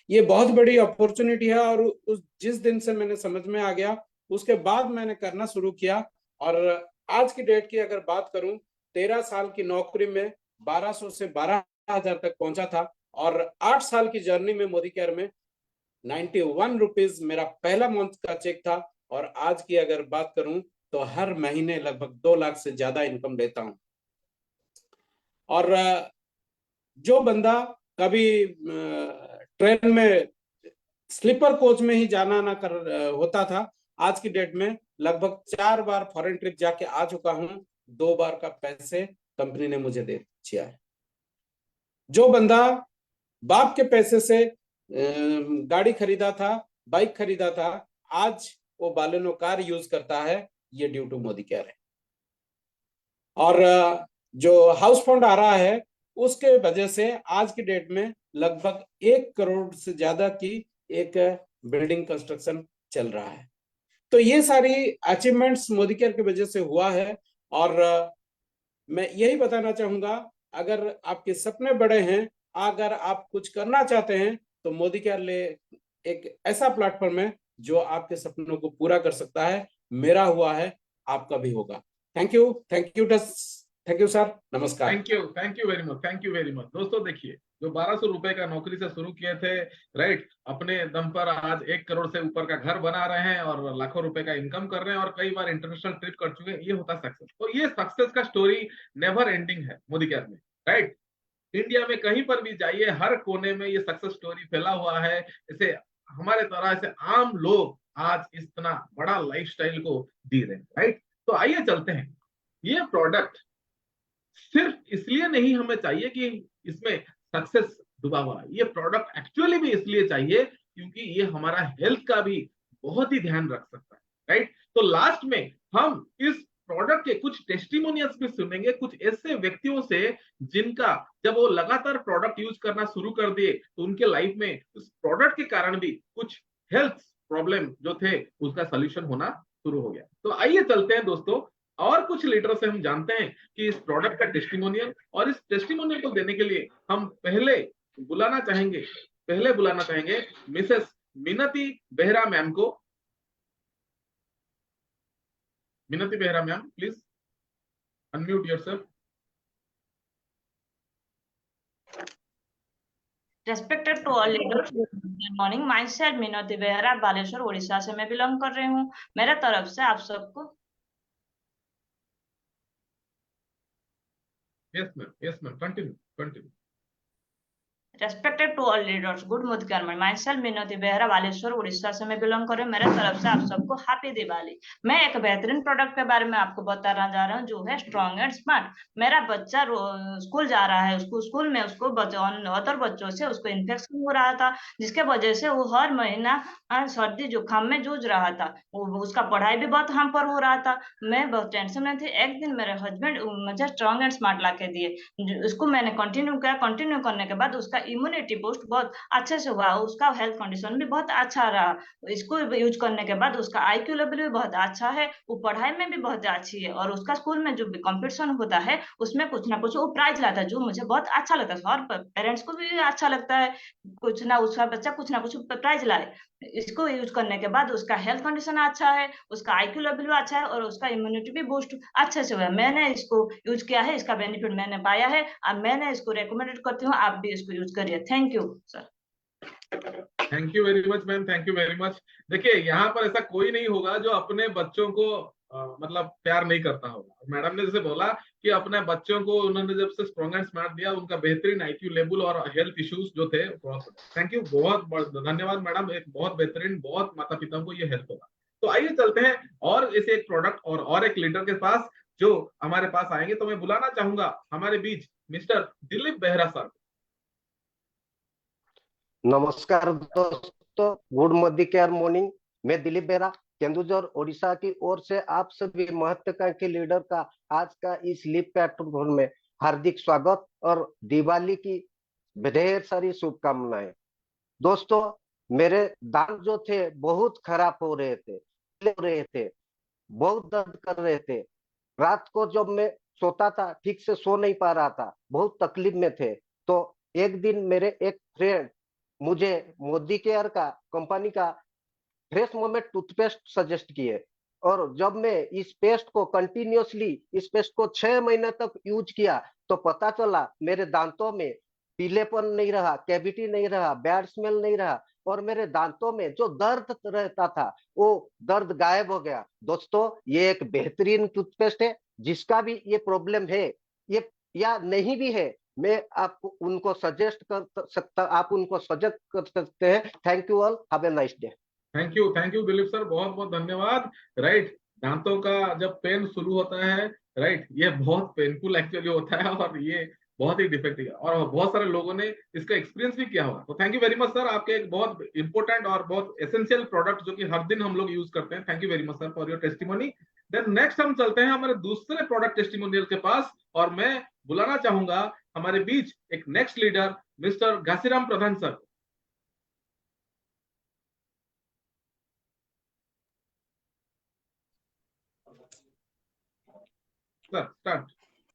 ये बहुत बड़ी अपॉर्चुनिटी है। और उस जिस दिन से मैंने समझ में आ गया, उसके बाद मैंने करना शुरू किया। और आज की डेट की अगर बात करूं, 13 साल की नौकरी में 1200 से 12,000 तक पहुंचा था। और 8 साल की जर्नी में मोदी केयर में 91 रुपीज मेरा पहला मंथ का चेक था। और आज की अगर बात करूं तो हर महीने लगभग 2 लाख से ज्यादा इनकम लेता हूं। और जो बंदा कभी ट्रेन में स्लीपर कोच में ही जाना ना कर होता था, आज की डेट में लगभग 4 बार फॉरेन ट्रिप जाके आ चुका हूं। 2 बार का पैसे कंपनी ने मुझे दे दिया है। जो बंदा बाप के पैसे से गाड़ी खरीदा था, बाइक खरीदा था, आज वो बालेनो कार यूज करता है। ये ड्यू टू मोदी केयर है। और जो हाउस फंड आ रहा है, उसके वजह से आज की डेट में लगभग 1 करोड़ से ज्यादा की एक बिल्डिंग कंस्ट्रक्शन चल रहा है। तो ये सारी अचीवमेंट्स मोदी केयर की वजह से हुआ है। और मैं यही बताना चाहूंगा, अगर आपके सपने बड़े हैं, अगर आप कुछ करना चाहते हैं, तो मोदी केयर ले एक ऐसा प्लेटफॉर्म है जो आपके सपनों को पूरा कर सकता है। मेरा हुआ है, आपका भी होगा। Thank you, thank you sir, नमस्कार। Thank you very much, thank you very much. दोस्तों देखिए, जो 1200 रुपए का नौकरी से शुरू किए थे, राइट, अपने दम पर आज 1 करोड़ से ऊपर का घर बना रहे हैं और लाखों रुपए का इनकम कर रहे हैं और कई बार इंटरनेशनल ट्रिप कर चुके हैं। ये होता सक्सेस। तो ये सक्सेस का स्टोरी नेवर एंडिंग है मोदी केयर में, राइट। इंडिया में कहीं पर भी जाइए, हर कोने में ये सक्सेस स्टोरी फैला हुआ है। इसे हमारे तरह ऐसे आम लोग आज इतना बड़ा लाइफस्टाइल को जी रहे हैं, राइट। तो आइए चलते हैं। ये प्रोडक्ट सिर्फ इसलिए नहीं हमें चाहिए कि इसमें सक्सेस डूबा हुआ है, ये प्रोडक्ट एक्चुअली भी इसलिए चाहिए क्योंकि ये हमारा हेल्थ का भी बहुत ही ध्यान रख सकता है, राइट। तो लास्ट में हम इस प्रोडक्ट के कुछ टेस्टिमोनियल्स भी सुनेंगे, कुछ ऐसे व्यक्तियों से जिनका जब वो लगातार प्रोडक्ट यूज करना शुरू कर दिए तो उनके लाइफ में उस प्रोडक्ट के कारण भी कुछ हेल्थ प्रॉब्लम जो थे उसका सोल्यूशन होना शुरू हो गया। तो आइए चलते हैं दोस्तों, और कुछ लीडर से हम जानते हैं कि इस प्रोडक्ट का टेस्टिमोनियल, और इस टेस्टिमोनियल को देने के लिए हम पहले बुलाना चाहेंगे मिसेस मिनती बेहरा मैम को। Minati Behera ma'am, please unmute yourself. Respected to all leaders, good morning. Myself Minati Behera, Baleshwar Orissa से मैं बिलोंग कर रही हूँ। मेरे तरफ से आप सबको yes ma'am, continue. Respected to all leaders, good Modi Care morning. Myself Minoti Behera, Baleshwar Orissa से मैं बिलोंग कर रही हूँ। मेरे तरफ से आप सबको हैप्पी दिवाली। मैं एक बेहतरीन प्रोडक्ट के बारे में आपको बताना जा रहा हूँ जो है स्ट्रॉन्ग एंड स्मार्ट। मेरा बच्चा स्कूल जा रहा है, उसको स्कूल में उसको अदर बच्चों से उसको इन्फेक्शन हो रहा था, जिसके वजह से वो हर महीना सर्दी जुकाम में जूझ रहा था। उसका पढ़ाई भी बहुत हैम्पर हो रहा था। मैं बहुत टेंशन में थी। एक दिन मेरे हस्बैंड मुझे स्ट्रॉन्ग एंड स्मार्ट ला के दिए, उसको मैंने कंटिन्यू किया। कंटिन्यू करने के बाद उसका इम्यूनिटी बूस्ट बहुत अच्छे से हुआ, उसका हेल्थ कंडीशन भी बहुत अच्छा रहा। इसको यूज करने के बाद उसका IQ लेवल भी बहुत अच्छा है, वो पढ़ाई में भी बहुत अच्छी है, और उसका स्कूल में जो भी कंपटीशन होता है उसमें कुछ ना कुछ वो प्राइज लाता है, जो मुझे बहुत अच्छा लगता है और पेरेंट्स को भी अच्छा लगता है कुछ ना उसका बच्चा कुछ ना कुछ प्राइज लाए। इसको यूज करने के बाद उसका हेल्थ कंडीशन अच्छा है, उसका IQ लेवल भी अच्छा है, और उसका इम्यूनिटी भी बूस्ट अच्छे से हुआ है। मैंने इसको यूज किया है, इसका बेनिफिट मैंने पाया है। अब मैंने इसको रेकमेंडेड करती हूँ, आप भी इसको यूज करिए। Thank you sir. Thank you very much ma'am, thank you very much. देखिए यहाँ पर ऐसा कोई नहीं होगा जो अपने बच्चों को मतलब प्यार नहीं करता होगा। मैडम ने जैसे बोला कि अपने बच्चों को उन्होंने जब से स्ट्रॉन्ग एंड स्मार्ट दिया, उनका बेहतरीन IQ लेवल और हेल्थ इश्यूज जो थे, थैंक यू, बहुत धन्यवाद मैडम। एक बहुत बेहतरीन, बहुत माता पिता को ये हेल्प होगा। तो आइए चलते हैं और इसे एक प्रोडक्ट और एक लीडर के पास जो हमारे पास आएंगे। तो मैं बुलाना चाहूंगा हमारे बीच मिस्टर दिलीप बेहरा सर। नमस्कार दोस्तों, गुड मोदी केयर मॉर्निंग। मैं दिलीप बेहरा केंदुझर ओडिशा की ओर से आप सभी महत्वाकांक्षी लीडर का आज का इस लीप प्लेटफॉर्म में हार्दिक स्वागत और दिवाली की ढेर सारी शुभकामनाएं। दोस्तों, मेरे दांत जो थे बहुत खराब हो रहे थे, बहुत दर्द कर रहे थे। रात को जब मैं सोता था ठीक से सो नहीं पा रहा था, बहुत तकलीफ में थे। तो एक दिन मेरे एक फ्रेंड मुझे मोदी केयर का कंपनी का फ्रेश मोमेंट टूथपेस्ट सजेस्ट किए, और जब मैं इस पेस्ट को कंटिन्यूअसली इस पेस्ट को 6 महीने तक यूज किया तो पता चला मेरे दांतों में पीलेपन नहीं रहा, कैविटी नहीं रहा, बैड स्मेल नहीं रहा, और मेरे दांतों में जो दर्द रहता था वो दर्द गायब हो गया। दोस्तों, ये एक बेहतरीन टूथपेस्ट है। जिसका भी ये प्रॉब्लम है ये या नहीं भी है, मैं आपको उनको सजेस्ट कर सकता, आप उनको सजेस्ट कर सकते हैं। Thank you all, have a nice day. Thank you Dilip sir, बहुत बहुत धन्यवाद। राइट, दांतों का जब पेन शुरू होता है, राइट, ये बहुत पेनफुल एक्चुअली होता है, और ये बहुत ही डिफेक्टिव है, और बहुत सारे लोगों ने इसका एक्सपीरियंस भी किया होगा। तो thank you very much sir, आपके एक बहुत इंपॉर्टेंट और बहुत एसेंशियल प्रोडक्ट जो कि हर दिन हम लोग यूज करते हैं। Thank you very much sir for your testimony. Then next हम चलते हैं हमारे दूसरे प्रोडक्ट टेस्टिमोनियल के पास, और मैं बुलाना चाहूंगा हमारे बीच एक नेक्स्ट लीडर मिस्टर घासीराम प्रधान सर।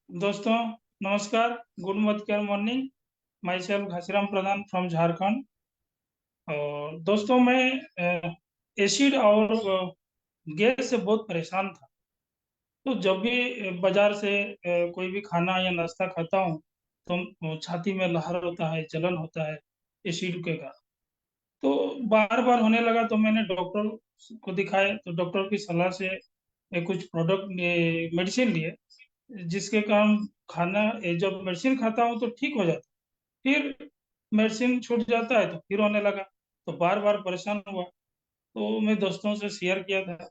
दोस्तों नमस्कार, good morning care morning. My self Ghasiram Pradhan from Jharkhand. और दोस्तों, मैं एसिड और गैस से बहुत परेशान था। तो जब भी बाजार से कोई भी खाना या नाश्ता खाता हूँ तो छाती में लहर होता है, जलन होता है एसिड के कारण। तो बार बार होने लगा, तो मैंने डॉक्टर को दिखाया, तो डॉक्टर की सलाह से कुछ प्रोडक्ट मेडिसिन लिए, जिसके कारण खाना जब मेडिसिन खाता हूँ तो ठीक हो जाता, फिर मेडिसिन छूट जाता है तो फिर होने लगा। तो बार बार परेशान हुआ, तो मैं दोस्तों से शेयर किया था।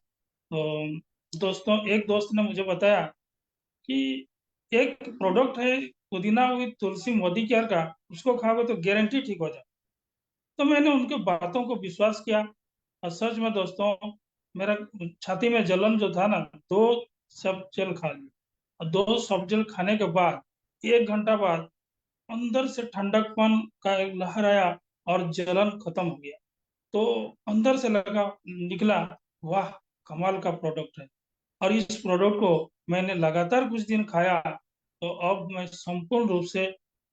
तो एक दोस्त ने मुझे बताया कि एक प्रोडक्ट है पुदीना विद तुलसी मोदी केयर का, उसको खाओगे तो गारंटी ठीक हो जाए। तो मैंने उनके बातों को विश्वास किया, और सच में दोस्तों, मेरा छाती में जलन जो था ना, 2 सब जल खा लिया, और 2 सब जल खाने के बाद 1 घंटा बाद अंदर से ठंडकपन का एक लहर आया और जलन खत्म हो गया। तो अंदर से निकला, वाह, कमाल का प्रोडक्ट है। और इस प्रोडक्ट को मैंने लगातार कुछ दिन खाया, तो अब मैं संपूर्ण रूप से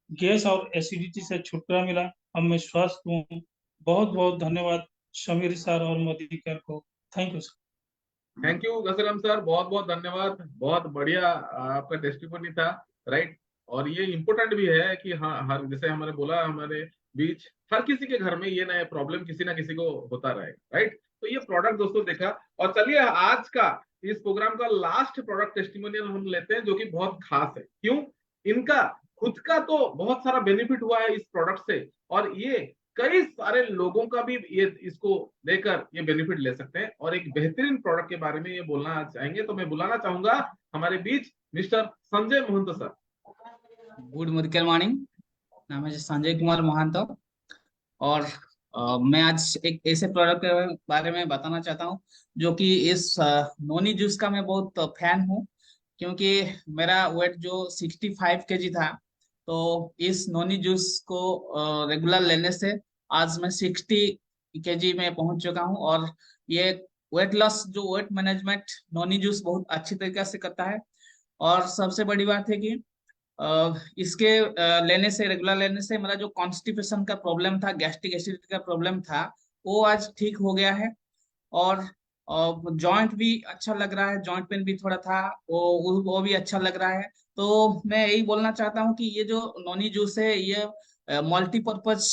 गैस और एसिडिटी से छुटकारा मिला। अब मैं स्वस्थ हूँ। बहुत बहुत धन्यवाद समीर सर और मोदी केयर को। Thank you sir. Thank you Ghasiram sir, बहुत बहुत धन्यवाद। बहुत बढ़िया आपका टेस्टिमोनी था, राइट। और ये इम्पोर्टेंट भी है कि हाँ, हर जैसे हमारे बोला, हमारे बीच हर किसी के घर में ये नया प्रॉब्लम किसी ना किसी को होता रहेगा, राइट। तो ये प्रोडक्ट दोस्तों देखा। और चलिए आज का इस प्रोग्राम का लास्ट प्रोडक्ट टेस्टिमोनियल हम लेते हैं, जो कि बहुत खास है। क्यों? इनका खुद का तो बहुत सारा बेनिफिट हुआ है इस प्रोडक्ट से, और ये कई सारे लोगों का भी ये इसको लेकर ये बेनिफिट ले सकते हैं, और एक बेहतरीन प्रोडक्ट के बारे में ये बोलना चाहेंगे। तो मैं बुलाना चाहूंगा हमारे बीच मिस्टर संजय महंत सर। गुड मॉर्निंग, नाम है संजय कुमार महंत, और मैं आज एक ऐसे प्रोडक्ट के बारे में बताना चाहता हूँ जो कि इस नोनी जूस का मैं बहुत फैन हूँ, क्योंकि मेरा वेट जो 65 kg था, तो इस नोनी जूस को रेगुलर लेने से आज मैं 60 kg में पहुंच चुका हूं। और ये वेट लॉस, जो वेट मैनेजमेंट नोनी जूस बहुत अच्छी तरीके से करता है। और सबसे बड़ी बात है कि इसके लेने से, रेगुलर लेने से मेरा जो कॉन्स्टिपेशन का प्रॉब्लम था, गैस्ट्रिक एसिडिटी का प्रॉब्लम था, वो आज ठीक हो गया है। और जॉइंट भी अच्छा लग रहा है, जॉइंट पेन भी थोड़ा था, वो भी अच्छा लग रहा है। तो मैं यही बोलना चाहता हूँ कि ये जो नोनी जूस है, ये मल्टीपर्पज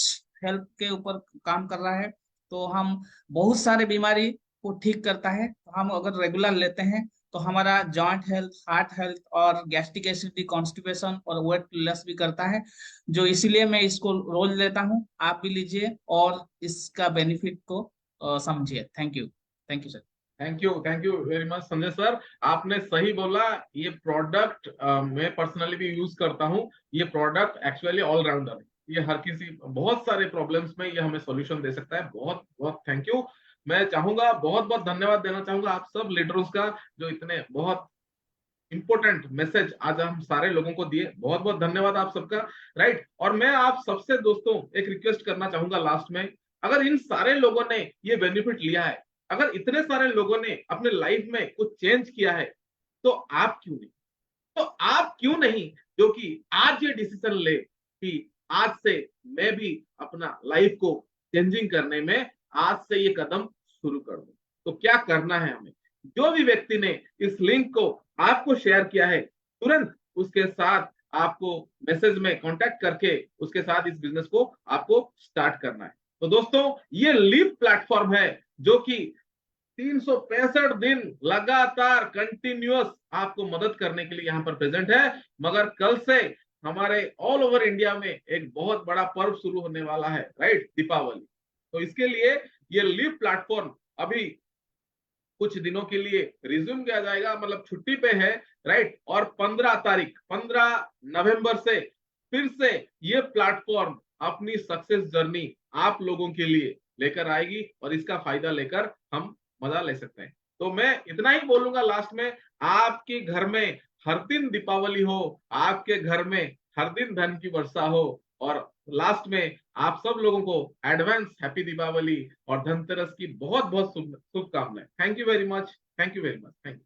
हेल्थ के ऊपर काम कर रहा है। तो हम बहुत सारे बीमारी को ठीक करता है। तो हम अगर रेगुलर लेते हैं तो हमारा जॉइंट हेल्थ, हार्ट हेल्थ और गैस्ट्रिक एसिडिटी, कॉन्स्टिपेशन और वेट लॉस भी करता है। जो इसीलिए मैं इसको रोज लेता हूँ। आप भी लीजिए और इसका बेनिफिट को समझिए। Thank you sir. Thank you very much Sanjay sir, आपने सही बोला। ये प्रोडक्ट मैं पर्सनली भी यूज करता हूँ। ये प्रोडक्ट एक्चुअली ऑलराउंडर है, ये हर किसी बहुत सारे प्रॉब्लम्स में ये हमें सॉल्यूशन दे सकता है। बहुत बहुत थैंक यू। मैं चाहूंगा, बहुत बहुत धन्यवाद देना चाहूंगा आप सब लीडर्स का, जो इतने बहुत इंपॉर्टेंट मैसेज आज हम सारे लोगों को दिए। बहुत बहुत धन्यवाद आप सबका। राइट, और मैं आप सबसे दोस्तों एक रिक्वेस्ट करना चाहूंगा लास्ट में, अगर इन सारे लोगों ने ये बेनिफिट लिया है, अगर इतने सारे लोगों ने अपने लाइफ में कुछ चेंज किया है, तो आप क्यों नहीं, तो आप क्यों नहीं जो कि आज ये डिसीजन ले कि आज से मैं भी अपना लाइफ को चेंजिंग करने में आज से ये कदम शुरू कर दूं। तो क्या करना है हमें, जो भी व्यक्ति ने इस लिंक को आपको शेयर किया है, तुरंत उसके साथ आपको मैसेज में कांटेक्ट करके उसके साथ इस बिजनेस को आपको स्टार्ट करना है। तो दोस्तों, ये लीप प्लेटफॉर्म है जो कि 365 दिन लगातार कंटिन्यूअस आपको मदद करने के लिए यहाँ पर प्रेजेंट है। मगर कल से हमारे ऑल ओवर इंडिया में एक बहुत बड़ा पर्व शुरू होने वाला है, राइट, दीपावली। तो इसके लिए ये लीप प्लेटफॉर्म अभी कुछ दिनों के लिए रिज्यूम किया जाएगा, मतलब छुट्टी पे है, राइट। और 15 नवंबर से फिर से ये प्लेटफॉर्म अपनी सक्सेस जर्नी आप लोगों के लिए लेकर आएगी, और इसका फायदा लेकर हम मजा ले सकते हैं। तो मैं इतना ही बोलूंगा लास्ट में, आपके घर में हर दिन दीपावली हो, आपके घर में हर दिन धन की वर्षा हो, और लास्ट में आप सब लोगों को एडवांस हैप्पी दीपावली और धनतेरस की बहुत बहुत शुभकामनाएं। Thank you very much, thank you very much, thank you.